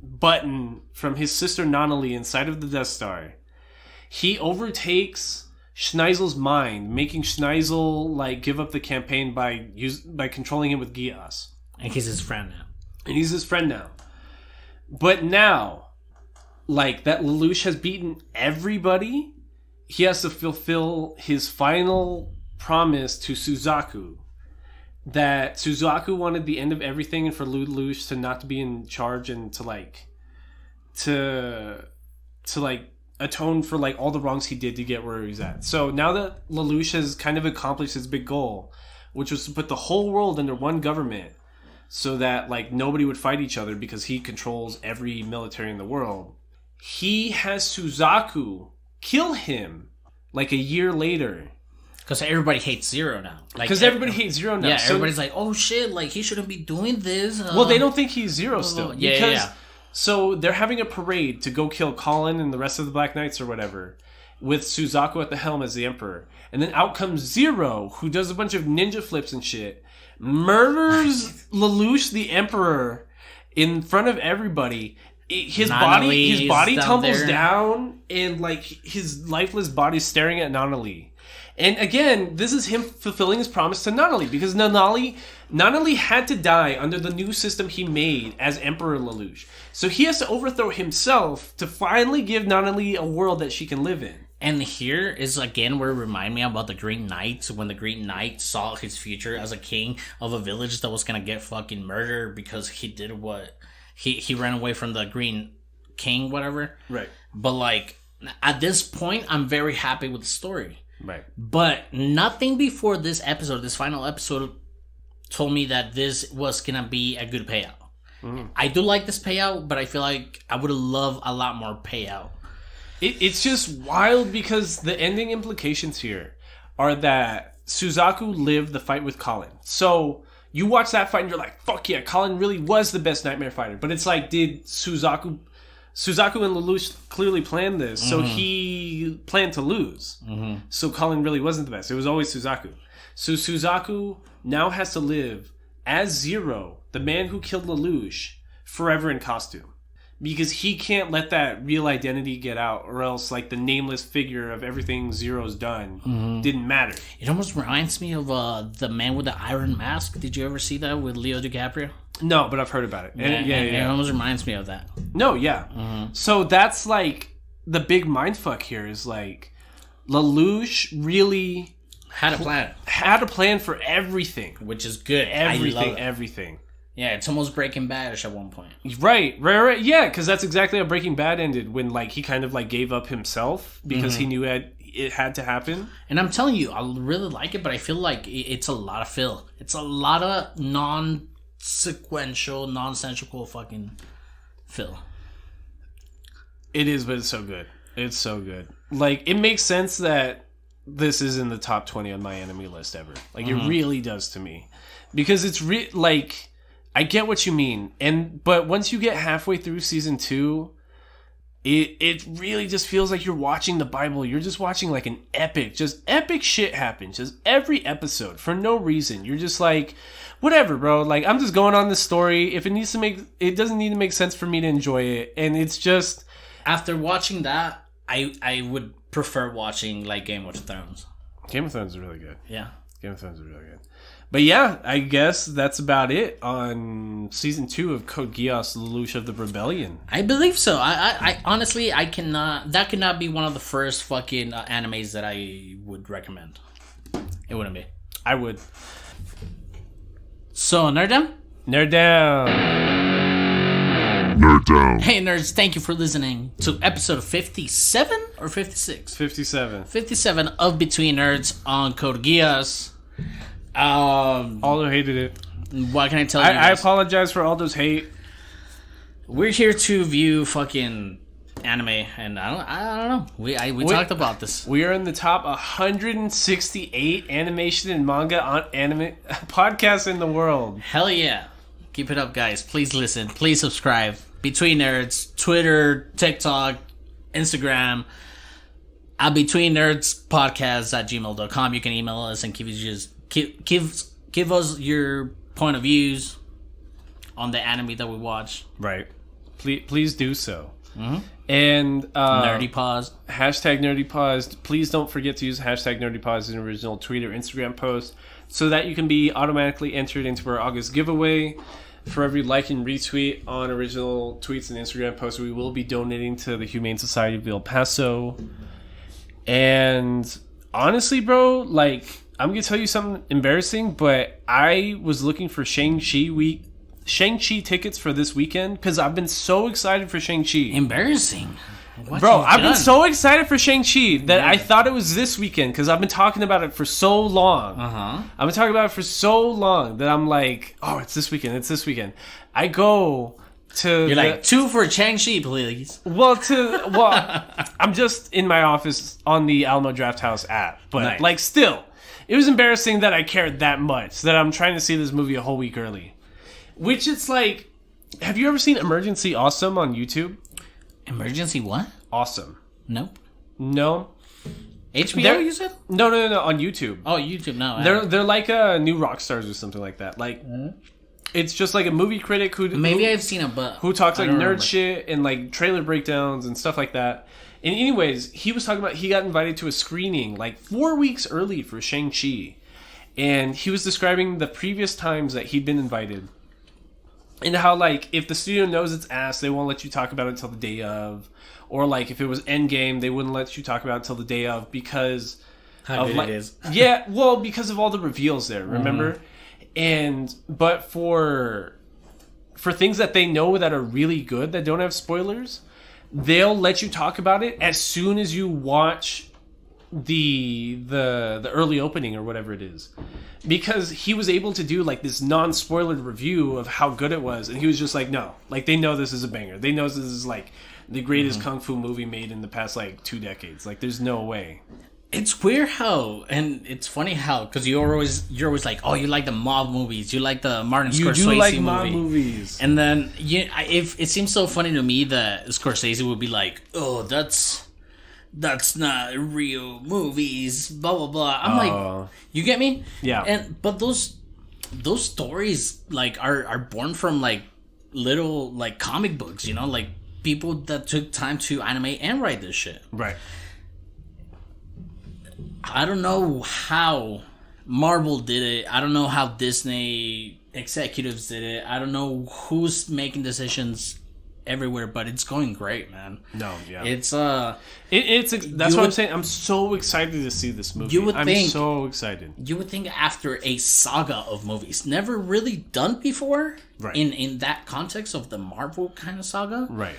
button from his sister Nonali inside of the Death Star. He overtakes Schneisel's mind, making Schneisel give up the campaign by controlling him with Geass. And he's his friend now. But now, that Lelouch has beaten everybody, he has to fulfill his final promise to Suzaku. That Suzaku wanted the end of everything and for Lelouch to not to be in charge and to atone for all the wrongs he did to get where he's at. So now that Lelouch has kind of accomplished his big goal, which was to put the whole world under one government so that nobody would fight each other because he controls every military in the world, he has Suzaku kill him a year later. Because everybody hates Zero now. Because everybody hates Zero now. Yeah, so everybody's like, oh shit, he shouldn't be doing this. Well, they don't think he's Zero still. Yeah. So they're having a parade to go kill Colin and the rest of the Black Knights or whatever, with Suzaku at the helm as the Emperor. And then out comes Zero, who does a bunch of ninja flips and shit, murders Lelouch the Emperor in front of everybody. His body tumbles down, and his lifeless body staring at Nonali. And again, this is him fulfilling his promise to Nonali, because Nonali had to die under the new system he made as Emperor Lelouch. So he has to overthrow himself to finally give Nonali a world that she can live in. And here is again where it reminded me about the Green Knight, when the Green Knight saw his future as a king of a village that was gonna get fucking murdered because he did what he ran away from the Green King, whatever. Right. But at this point, I'm very happy with the story. Right. But nothing before this final episode, told me that this was gonna be a good payout. Mm-hmm. I do like this payout, but I feel like I would love a lot more payout. It's just wild because the ending implications here are that Suzaku lived the fight with Colin. So you watch that fight and you're like, fuck yeah, Colin really was the best Nightmare fighter. But it's did Suzaku and Lelouch clearly planned this, so he planned to lose. Mm-hmm. So Colin really wasn't the best. It was always Suzaku. So Suzaku now has to live as Zero, the man who killed Lelouch, forever in costume. Because he can't let that real identity get out, or else the nameless figure of everything Zero's done didn't matter. It almost reminds me of the Man with the Iron Mask. Did you ever see that with Leo DiCaprio? No, but I've heard about it. It almost reminds me of that. No, yeah. Mm-hmm. So that's the big mindfuck here is Lelouch really had a plan. Had a plan for everything, which is good. Everything. Yeah, it's almost Breaking Bad-ish at one point. Right. Yeah, because that's exactly how Breaking Bad ended, when he kind of gave up himself because he knew it had to happen. And I'm telling you, I really like it, but I feel like it's a lot of fill. It's a lot of non-sequential, nonsensical fucking fill. It is, but it's so good. It's so good. It makes sense that this is in the top 20 on my enemy list ever. It really does to me. Because it's I get what you mean, but once you get halfway through season 2, it really just feels like you're watching the Bible. You're just watching an epic shit happens just every episode for no reason. You're just whatever, bro. I'm just going on this story. If it doesn't need to make sense for me to enjoy it, and it's just after watching that, I would prefer watching Game of Thrones. Game of Thrones is really good. Yeah, Game of Thrones is really good. But yeah, I guess that's about it on season 2 of Code Geass, Lelouch of the Rebellion. I believe so. I honestly, I cannot. That could not be one of the first fucking animes that I would recommend. It wouldn't be. I would. So, nerd down? Nerd down. Nerd down. Hey, nerds! Thank you for listening to episode 57 or 56. 57. 57 of Between Nerds on Code Geass. Aldo hated it. What can I tell you? I apologize for Aldo's hate. We're here to view fucking anime, and I don't know. We talked about this. We are in the top 168 animation and manga on anime podcasts in the world. Hell yeah. Keep it up, guys. Please listen. Please subscribe. Between Nerds, Twitter, TikTok, Instagram, Between Nerds Podcast at gmail.com. You can email us and give us your point of views on the anime that we watch. Right. Please do so. Mm-hmm. And Nerdy Pause. Hashtag Nerdy Pause. Please don't forget to use hashtag Nerdy Pause in an original tweet or Instagram post so that you can be automatically entered into our August giveaway. For every like and retweet on original tweets and Instagram posts, we will be donating to the Humane Society of El Paso. And honestly, bro, like, I'm going to tell you something embarrassing, but I was looking for Shang-Chi tickets for this weekend because I've been so excited for Shang-Chi. Embarrassing? Bro, I've been so excited for Shang-Chi that I thought it was this weekend because I've been talking about it for so long. I've been talking about it for so long that I'm like, oh, it's this weekend. I go to... You're like, 2 for Shang-Chi, please. Well, I'm just in my office on the Alamo Drafthouse app. But, nice. Like, still, it was embarrassing that I cared that much, that I'm trying to see this movie a whole week early. Which it's like, have you ever seen Emergency Awesome on YouTube? Emergency what? Awesome. Nope. No. HBO, you said? No, on YouTube. Oh, YouTube, no. They're like New Rock Stars or something like that. Like, it's just like a movie critic I've seen it, but... Who talks like nerd shit and like trailer breakdowns and stuff like that. And anyways, he was talking about he got invited to a screening like 4 weeks early for Shang-Chi. And he was describing the previous times that he'd been invited. And how, like, if the studio knows it's ass, they won't let you talk about it until the day of. Or, like, if it was Endgame, they wouldn't let you talk about it until the day of because... How good it is. Yeah, well, because of all the reveals there, remember? But for things that they know that are really good, that don't have spoilers, they'll let you talk about it as soon as you watch the early opening or whatever it is. Because he was able to do like this non-spoilered review of how good it was, and he was just like, no, like they know this is a banger. They know this is like the greatest kung fu movie made in the past like 2 decades. Like there's no way. It's weird how, and it's funny how, because you're always like, oh, you like the mob movies, you like the Martin Scorsese movie. You do like mob movies, and then if it seems so funny to me that Scorsese would be like, oh, that's not real movies, blah blah blah. I'm like, you get me? Yeah. But those stories like are born from like little like comic books, you know, like people that took time to animate and write this shit. Right. I don't know how Marvel did it. I don't know how Disney executives did it. I don't know who's making decisions everywhere, but it's going great, man. No, yeah. It's that's what I'm saying. I'm so excited to see this movie. I'm so excited. You would think after a saga of movies, never really done before, right? In that context of the Marvel kind of saga, right?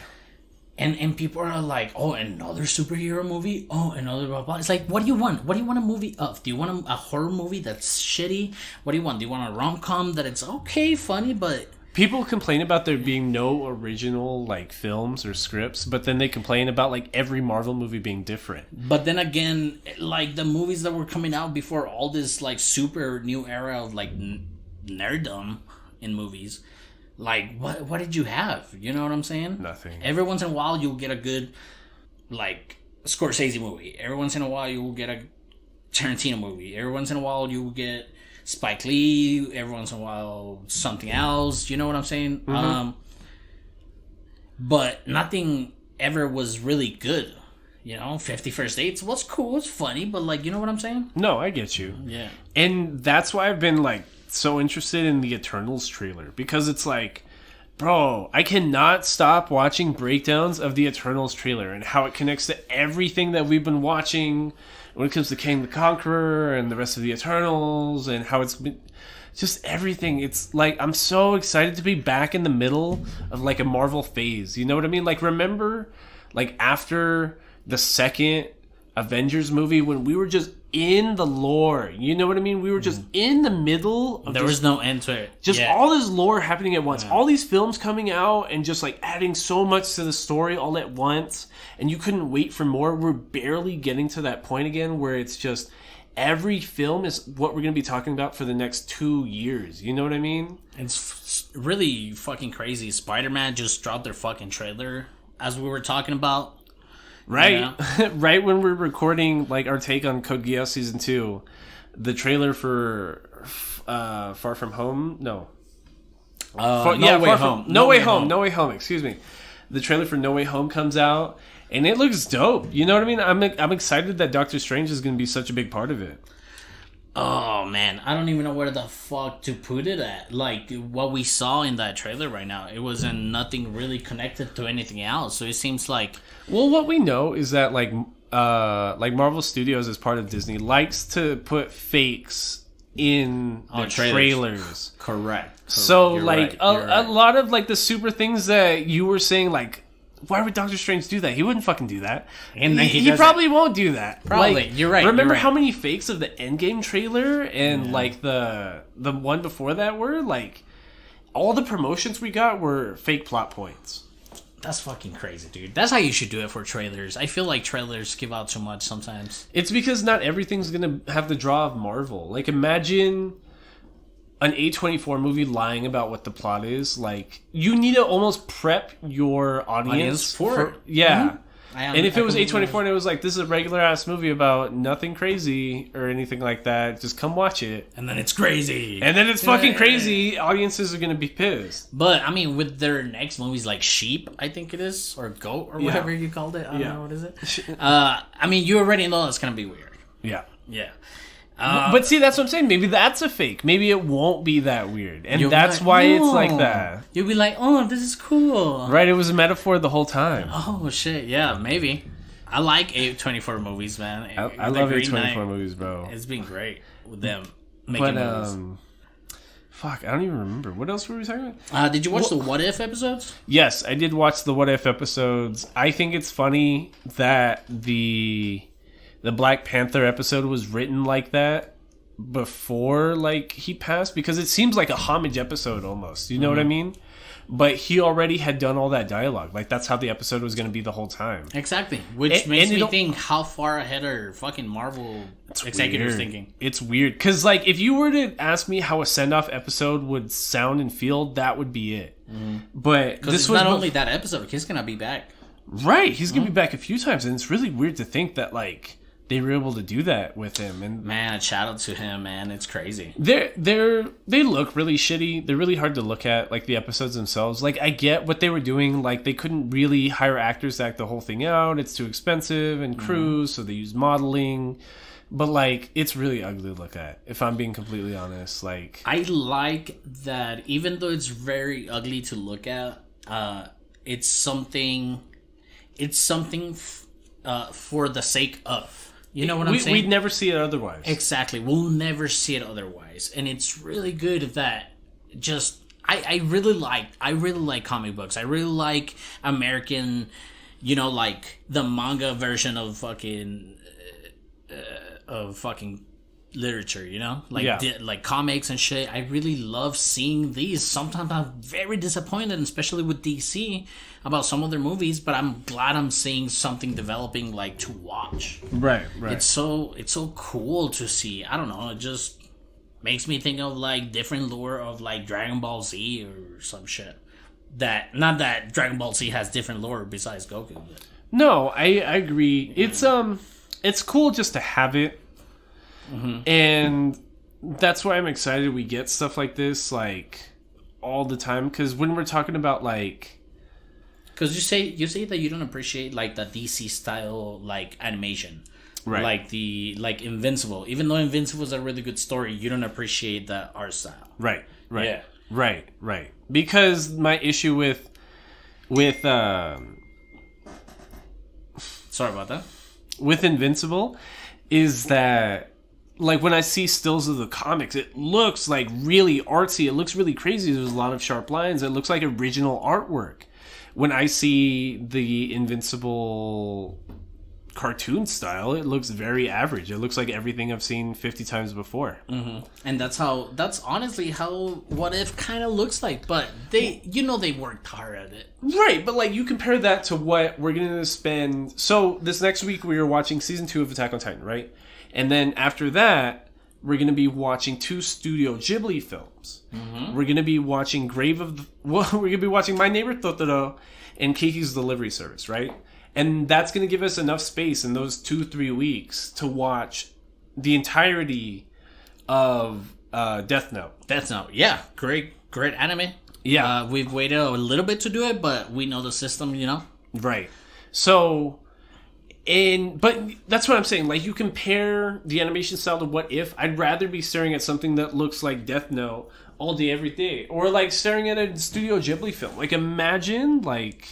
And people are like, oh, another superhero movie? Oh, another blah, blah. It's like, what do you want? What do you want a movie of? Do you want a horror movie that's shitty? What do you want? Do you want a rom-com that it's okay, funny, but... People complain about there being no original, like, films or scripts, but then they complain about, like, every Marvel movie being different. But then again, like, the movies that were coming out before all this, like, super new era of, like, nerddom in movies... Like, what did you have? You know what I'm saying? Nothing. Every once in a while, you'll get a good, like, Scorsese movie. Every once in a while, you'll get a Tarantino movie. Every once in a while, you'll get Spike Lee. Every once in a while, something else. You know what I'm saying? Mm-hmm. But nothing ever was really good. You know, 50 First Dates was cool. It's funny. But, like, you know what I'm saying? No, I get you. Yeah. And that's why I've been, like... so interested in the Eternals trailer because it's like, bro, I cannot stop watching breakdowns of the Eternals trailer and how it connects to everything that we've been watching when it comes to Kang the Conqueror and the rest of the Eternals and how it's been just everything. It's like I'm so excited to be back in the middle of like a Marvel phase. You know what I mean? Like remember like after the second Avengers movie when we were just in the lore. You know what I mean? We were just in the middle of there was no end to it. Just all this lore happening at once. All these films coming out and just like adding so much to the story all at once. And you couldn't wait for more. We're barely getting to that point again where it's just every film is what we're going to be talking about for the next 2 years. You know what I mean? It's really fucking crazy. Spider-Man just dropped their fucking trailer as we were talking about. Right. Yeah. Right when we're recording like our take on Code Geass Season 2, the trailer for Far From Home? No. No Way Home, excuse me. The trailer for No Way Home comes out, and it looks dope. You know what I mean? I'm excited that Doctor Strange is going to be such a big part of it. Oh, man. I don't even know where the fuck to put it at. Like, what we saw in that trailer right now, it wasn't nothing really connected to anything else. So it seems like... Well, what we know is that, like Marvel Studios, as part of Disney, likes to put fakes in the trailers. Correct. So, like, a lot of, like, the super things that you were saying, like, why would Doctor Strange do that? He wouldn't fucking do that. And he probably won't do that. Probably. Like, you're right. Remember how many fakes of the Endgame trailer and like the one before that were? Like, all the promotions we got were fake plot points. That's fucking crazy, dude. That's how you should do it for trailers. I feel like trailers give out too much sometimes. It's because not everything's going to have the draw of Marvel. Like, imagine an A24 movie lying about what the plot is. Like, you need to almost prep your audience for it. Yeah. Mm-hmm. And if it was A24 and it was like, this is a regular ass movie about nothing crazy or anything like that, just come watch it. And then it's crazy. And then it's fucking crazy. Audiences are going to be pissed. But, I mean, with their next movies like Sheep, I think it is, or Goat, or whatever you called it. I don't know, what is it? I mean, you already know it's going to be weird. Yeah. Yeah. But see, that's what I'm saying. Maybe that's a fake. Maybe it won't be that weird. And that's like, why it's like that. You'll be like, oh, this is cool. Right, it was a metaphor the whole time. Oh, shit. Yeah, maybe. I like A24 movies, man. I love A24 movies, bro. It's been great with them making movies. Fuck, I don't even remember. What else were we talking about? Did you watch the What If episodes? Yes, I did watch the What If episodes. I think it's funny that the Black Panther episode was written like that before, like, he passed, because it seems like a homage episode almost. You know what I mean? But he already had done all that dialogue. Like, that's how the episode was going to be the whole time. Exactly. Which makes me think, how far ahead are fucking Marvel executives thinking? It's weird. Because, like, if you were to ask me how a send-off episode would sound and feel, that would be it. But this was not only that episode. He's going to be back. Right. He's going to be back a few times. And it's really weird to think that, like, they were able to do that with him. And man, shout out to him, man. It's crazy. They look really shitty. They're really hard to look at, like the episodes themselves. Like, I get what they were doing. Like, they couldn't really hire actors to act the whole thing out. It's too expensive and crews, so they use modeling. But, like, it's really ugly to look at, if I'm being completely honest. Like, I like that even though it's very ugly to look at, it's something for the sake of. You know what I'm saying? We'd never see it otherwise. Exactly. We'll never see it otherwise. And it's really good that just... I really like comic books. I really like American, you know, like the manga version of fucking literature, you know? Like like comics and shit. I really love seeing these. Sometimes I'm very disappointed, especially with DC, about some of their movies, but I'm glad I'm seeing something developing, like, to watch. Right. It's so cool to see. I don't know, it just makes me think of, like, different lore of, like, Dragon Ball Z or some shit. Not that Dragon Ball Z has different lore besides Goku, but... No, I agree. It's cool just to have it. And that's why I'm excited we get stuff like this, like, all the time. Because when we're talking about, like... Because you say that you don't appreciate, like, the DC style, like, animation. Right. Like Invincible. Even though Invincible is a really good story, you don't appreciate the art style. Right. Yeah. Right. Because my issue with sorry about that. With Invincible is that, like, when I see stills of the comics, it looks, like, really artsy. It looks really crazy. There's a lot of sharp lines. It looks like original artwork. When I see the Invincible cartoon style, it looks very average. It looks like everything I've seen 50 times before. Mm-hmm. And that's honestly how What If kind of looks like. But they worked hard at it. Right, but like you compare that to what we're going to spend. So this next week we are watching season 2 of Attack on Titan, right? And then after that, we're going to be watching 2 Studio Ghibli films. Mm-hmm. We're going to be watching we're going to be watching My Neighbor Totoro and Kiki's Delivery Service, right? And that's going to give us enough space in those 2-3 weeks to watch the entirety of Death Note. Death Note, yeah. Great anime. Yeah. We've waited a little bit to do it, but we know the system, Right. So, but that's what I'm saying. Like, you compare the animation style to What If. I'd rather be staring at something that looks like Death Note all day, every day. Or, like, staring at a Studio Ghibli film. Like, imagine, like...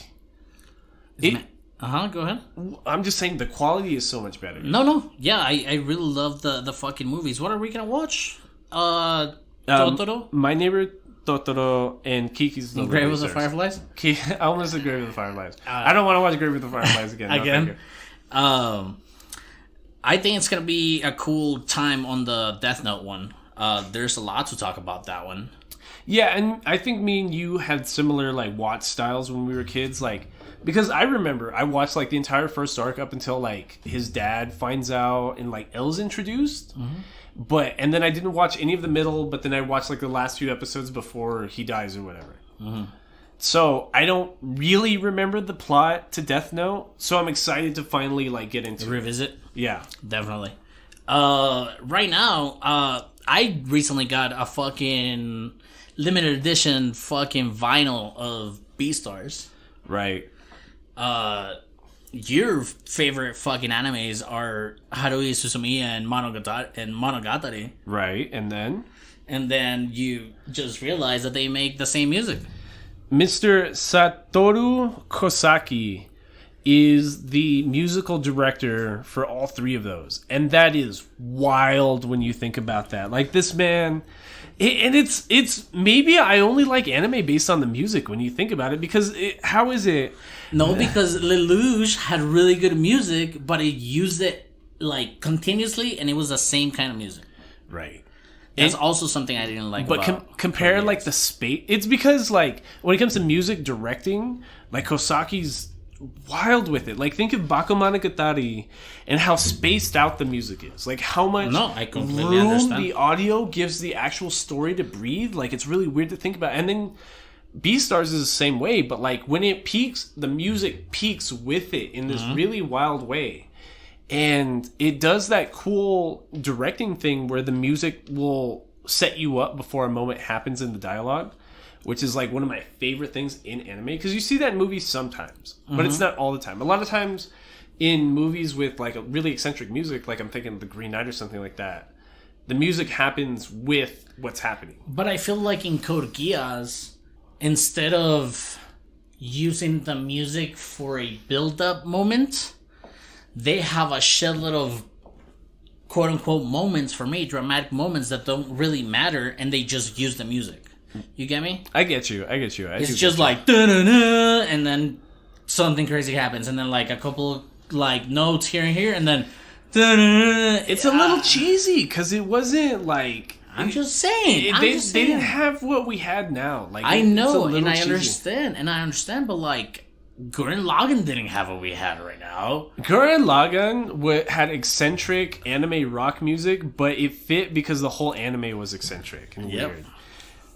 Go ahead. I'm just saying the quality is so much better. No. Yeah, I really love the fucking movies. What are we gonna watch? Totoro? My Neighbor Totoro and Kiki's Delivery Grave of the Fireflies? I almost said Grave of the Fireflies. I don't want to watch Grave of the Fireflies again. Again? I think it's gonna be a cool time on the Death Note one. There's a lot to talk about that one. Yeah, and I think me and you had similar like watch styles when we were kids, like because I remember I watched like the entire first arc up until like his dad finds out and like L's introduced. Mm-hmm. And then I didn't watch any of the middle, but then I watched like the last few episodes before he dies or whatever. Mm-hmm. So I don't really remember the plot to Death Note, so I'm excited to finally like get into revisit. Yeah, definitely. Right now, I recently got a fucking limited edition fucking vinyl of Beastars. Right. Your favorite fucking animes are Haruhi Suzumiya and Monogatari. Right, and then you just realize that they make the same music. Mr. Satoru Kosaki is the musical director for all 3 of those. And that is wild when you think about that. Like, this man... And it's maybe I only like anime based on the music when you think about it, because how is it... No, because Lelouch had really good music, but it used it like continuously, and it was the same kind of music. Right. That's also something I didn't like. But compare like the space. It's because like when it comes to music directing, like Kosaki's wild with it. Like think of Bakemonogatari and how spaced out the music is. Like how much I completely understand. The audio gives the actual story to breathe. Like it's really weird to think about. And then Beastars is the same way, but like when it peaks, the music peaks with it in this really wild way. And it does that cool directing thing where the music will set you up before a moment happens in the dialogue, which is like one of my favorite things in anime. Because you see that in movies sometimes, but it's not all the time. A lot of times in movies with like a really eccentric music, like I'm thinking The Green Knight or something like that, the music happens with what's happening. But I feel like in Code Geass, instead of using the music for a build-up moment, they have a shitload of quote-unquote moments, for me, dramatic moments that don't really matter, and they just use the music. You get me? I get you. It's just like, da-da-da, and then something crazy happens, and then like a couple like notes here and here, and then da-da-da. It's a little cheesy, because it wasn't like... I'm just saying. They didn't have what we had now. Like I know, and I understand, but like... Gurren Lagann didn't have what we had right now. Gurren Lagann had eccentric anime rock music, but it fit because the whole anime was eccentric and weird.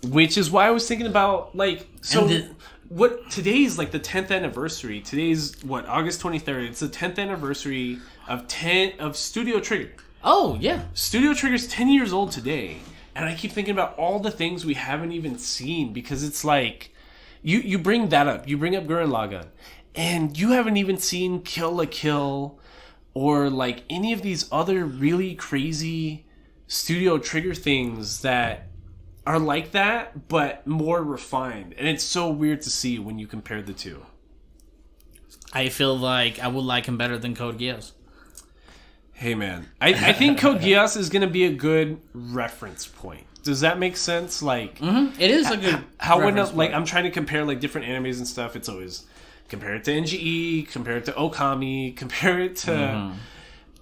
Which is why I was thinking about, like... So, today's, like, the 10th anniversary. Today's, August 23rd. It's the 10th anniversary of Studio Trigger. Oh, yeah. Studio Trigger's 10 years old today. And I keep thinking about all the things we haven't even seen, because it's like... You bring that up. You bring up Gurren Lagann. And you haven't even seen Kill la Kill or like any of these other really crazy Studio Trigger things that are like that, but more refined. And it's so weird to see when you compare the two. I feel like I would like him better than Code Geass. Hey, man. I think Code Geass is going to be a good reference point. Does that make sense? Like, it is a good. I'm trying to compare like different animes and stuff. It's always compare it to NGE, compare it to Okami, compare it to.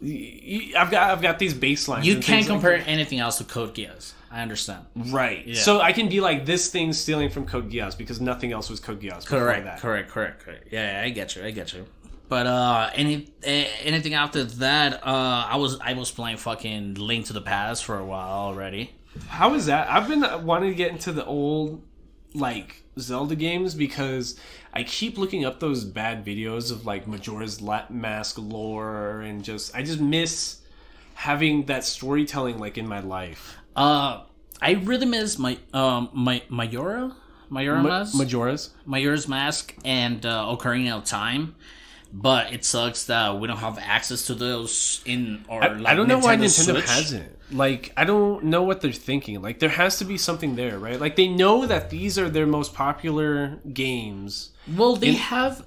I've got these baselines. You can't compare anything else to Code Geass. I understand. Right. Yeah. So I can be like, this thing's stealing from Code Geass because nothing else was Code Geass before that. Correct. Yeah, I get you. But anything after that, I was playing fucking Link to the Past for a while already. How is that? I've been wanting to get into the old like Zelda games because I keep looking up those bad videos of like Majora's Mask lore and I just miss having that storytelling like in my life. I really miss Majora's Mask and Ocarina of Time, but it sucks that we don't have access to those in our. I don't know why Nintendo Switch. hasn't. Like, I don't know what they're thinking. Like, there has to be something there, right? Like, they know that these are their most popular games. Well, they have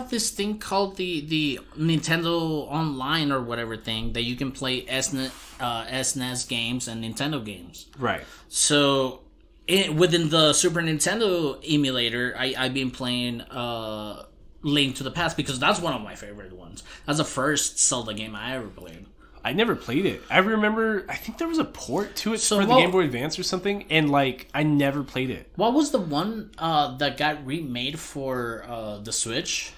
this thing called the Nintendo Online or whatever thing that you can play SNES games and Nintendo games. Right. So within the Super Nintendo emulator, I've been playing Link to the Past because that's one of my favorite ones. That's the first Zelda game I ever played. I never played it. I remember, I think there was a port to it for the Game Boy Advance or something, and like, I never played it. What was the one that got remade for the Switch?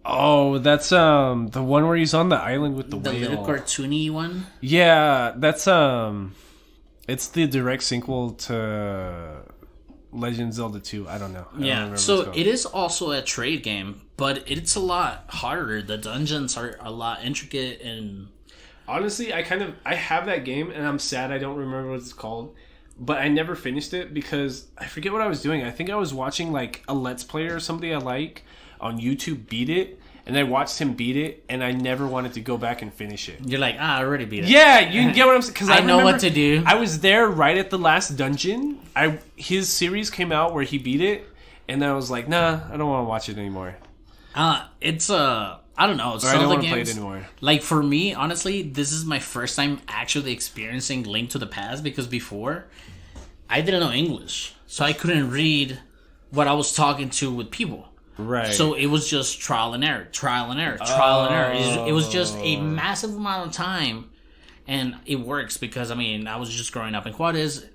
Oh, that's the one where he's on the island with the whale. The little cartoony one? Yeah, that's it's the direct sequel to Legend of Zelda 2. I don't know. I don't remember so it is also a trade game, but it's a lot harder. The dungeons are a lot intricate and... Honestly, I have that game, and I'm sad I don't remember what it's called, but I never finished it because I forget what I was doing. I think I was watching like a Let's Player or somebody I like on YouTube beat it, and I watched him beat it, and I never wanted to go back and finish it. You're like, I already beat it. Yeah, you can get what I'm saying. Because I know what to do. I was there right at the last dungeon. His series came out where he beat it, and I was like, nah, I don't want to watch it anymore. It's I don't know. I don't want to play it anymore. Like, for me, honestly, this is my first time actually experiencing Link to the Past because before, I didn't know English. So I couldn't read what I was talking to with people. Right. So it was just trial and error. It was just a massive amount of time. And it works because, I mean, I was just growing up in Juarez.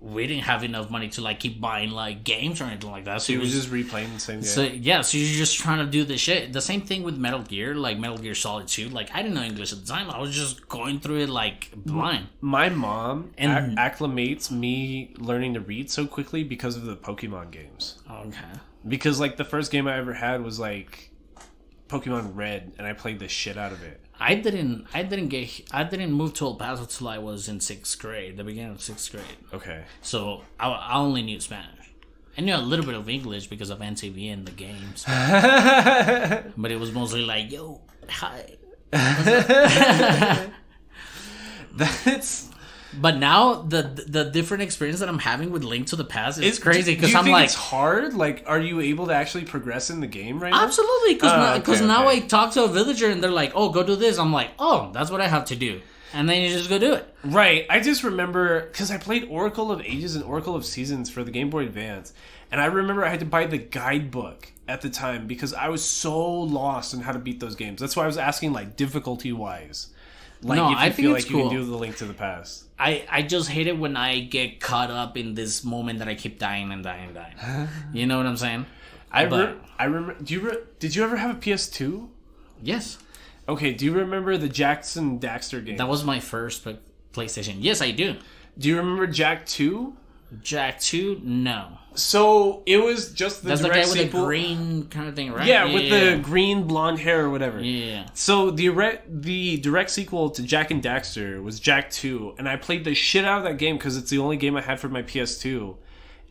We didn't have enough money to like keep buying like games or anything like that. So you was just replaying the same game. So so you're just trying to do this shit. The same thing with Metal Gear, like Metal Gear Solid 2. Like, I didn't know English at the time. I was just going through it like blind. My mom acclimates me learning to read so quickly because of the Pokemon games. Okay. Because like the first game I ever had was like Pokemon Red, and I played the shit out of it. I didn't move to El Paso till I was in 6th grade, the beginning of 6th grade. Okay. So I only knew Spanish. I knew a little bit of English because of NTV and the games. But it was mostly like, yo, hi. But now the different experience that I'm having with Link to the Past is crazy because I'm like, it's hard. Like, are you able to actually progress in the game right now? Absolutely, because now I talk to a villager and they're like, "Oh, go do this." I'm like, "Oh, that's what I have to do," and then you just go do it. Right. I just remember because I played Oracle of Ages and Oracle of Seasons for the Game Boy Advance, and I remember I had to buy the guidebook at the time because I was so lost on how to beat those games. That's why I was asking, like, difficulty wise. Like, no, if you I think feel it's like cool. You can do the Link to the Past. I just hate it when I get caught up in this moment that I keep dying and dying and dying. You know what I'm saying? I remember. Did you ever have a PS2? Yes. Okay. Do you remember the Jackson Daxter game? That was my first PlayStation. Yes, I do. Do you remember Jak 2? Jak 2? No. So it was just the That's direct the guy with sequel. The green kind of thing, right? Yeah, with the green blonde hair or whatever. Yeah. So the direct sequel to Jak and Daxter was Jak 2, and I played the shit out of that game because it's the only game I had for my PS2,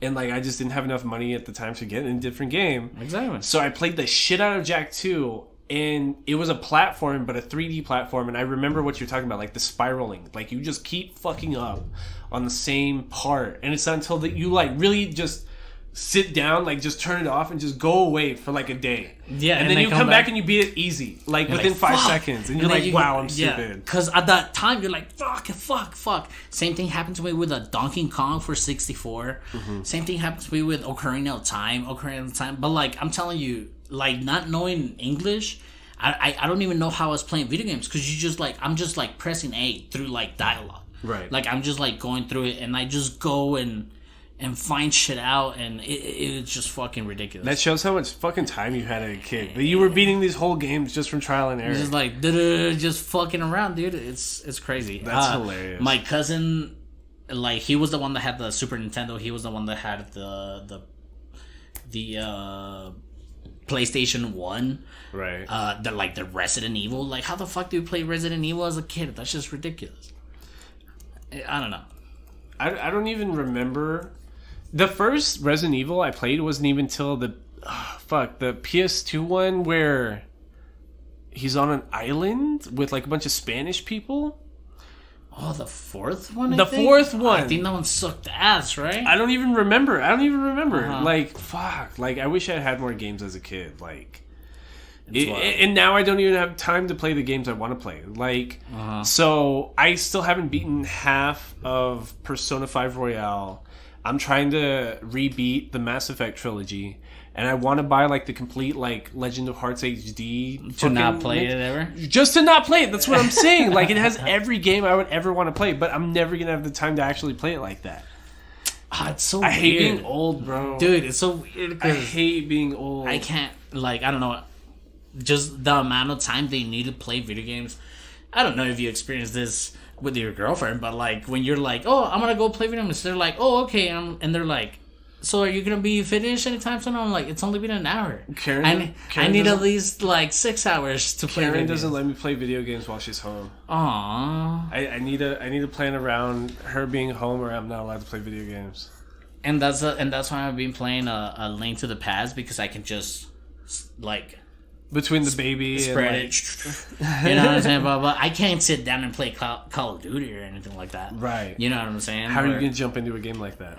and like I just didn't have enough money at the time to get in a different game. Exactly. So I played the shit out of Jak 2. And it was a platform, but a 3D platform. And I remember what you're talking about, like the spiraling. Like, you just keep fucking up on the same part. And it's not until that you, like, really just sit down, like, just turn it off and just go away for, like, a day. Yeah. And then you come back and you beat it easy. Like, you're within like, 5 seconds. And you're like, wow, I'm stupid. Because at that time, you're like, fuck. Same thing happened to me with a Donkey Kong for 64. Mm-hmm. Same thing happened to me with Ocarina of Time. But, like, I'm telling you, like not knowing English. I don't even know how I was playing video games because I'm just like pressing A through like dialogue. Right. Like I'm just like going through it and I just go and find shit out and it's just fucking ridiculous. That shows how much fucking time you had as a kid. But you were beating these whole games just from trial and error. Just like just fucking around, dude. It's crazy. That's hilarious. My cousin, like he was the one that had the Super Nintendo. He was the one that had the PlayStation 1. Right. The Resident Evil. Like, how the fuck do you play Resident Evil as a kid? That's just ridiculous. I don't know. I don't even remember. The first Resident Evil I played wasn't even till the PS2 one where he's on an island with like a bunch of Spanish people. Oh, the fourth one? The fourth one. I think that one sucked ass, right? I don't even remember. Like, fuck. Like, I wish I had more games as a kid. Like, and now I don't even have time to play the games I want to play. Like, so I still haven't beaten half of Persona 5 Royale. I'm trying to rebeat the Mass Effect trilogy. And I want to buy, like, the complete, like, Legend of Hearts HD. To not play it ever? Just to not play it. That's what I'm saying. Like, it has every game I would ever want to play. But I'm never going to have the time to actually play it like that. It's so I weird. hate being old, bro. Dude, it's so weird. I hate being old. I can't, like, I don't know. Just the amount of time they need to play video games. I don't know if you experienced this with your girlfriend, but, like, when you're like, oh, I'm going to go play video games. They're like, oh, okay. And they're like, so are you going to be finished anytime soon? I'm like, it's only been an hour. Karen I need at least like 6 hours to play. Karen doesn't let me play video games while she's home. Aww. I need to plan around her being home or I'm not allowed to play video games. And that's why I've been playing a Link to the Past because I can just like between the baby spread and it. You know what I'm saying? But I can't sit down and play Call of Duty or anything like that. Right. You know what I'm saying? How are you gonna jump into a game like that?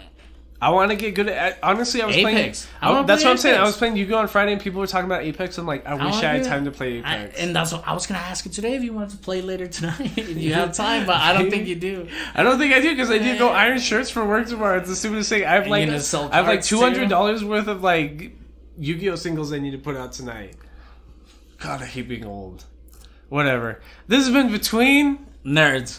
I want to get good at. Honestly, I was Apex. playing. That's what I'm saying. I was playing Yu-Gi-Oh! On Friday, and people were talking about Apex. I'm like, I wish I had time to play Apex. And that's what I was gonna ask you today if you wanted to play later tonight. If you have time, but I don't think you do. I don't think I do because I need to go iron shirts for work tomorrow. It's the stupidest thing. I have like $200 worth of like Yu-Gi-Oh! Singles I need to put out tonight. God, I hate being old. Whatever. This has been Between Nerds.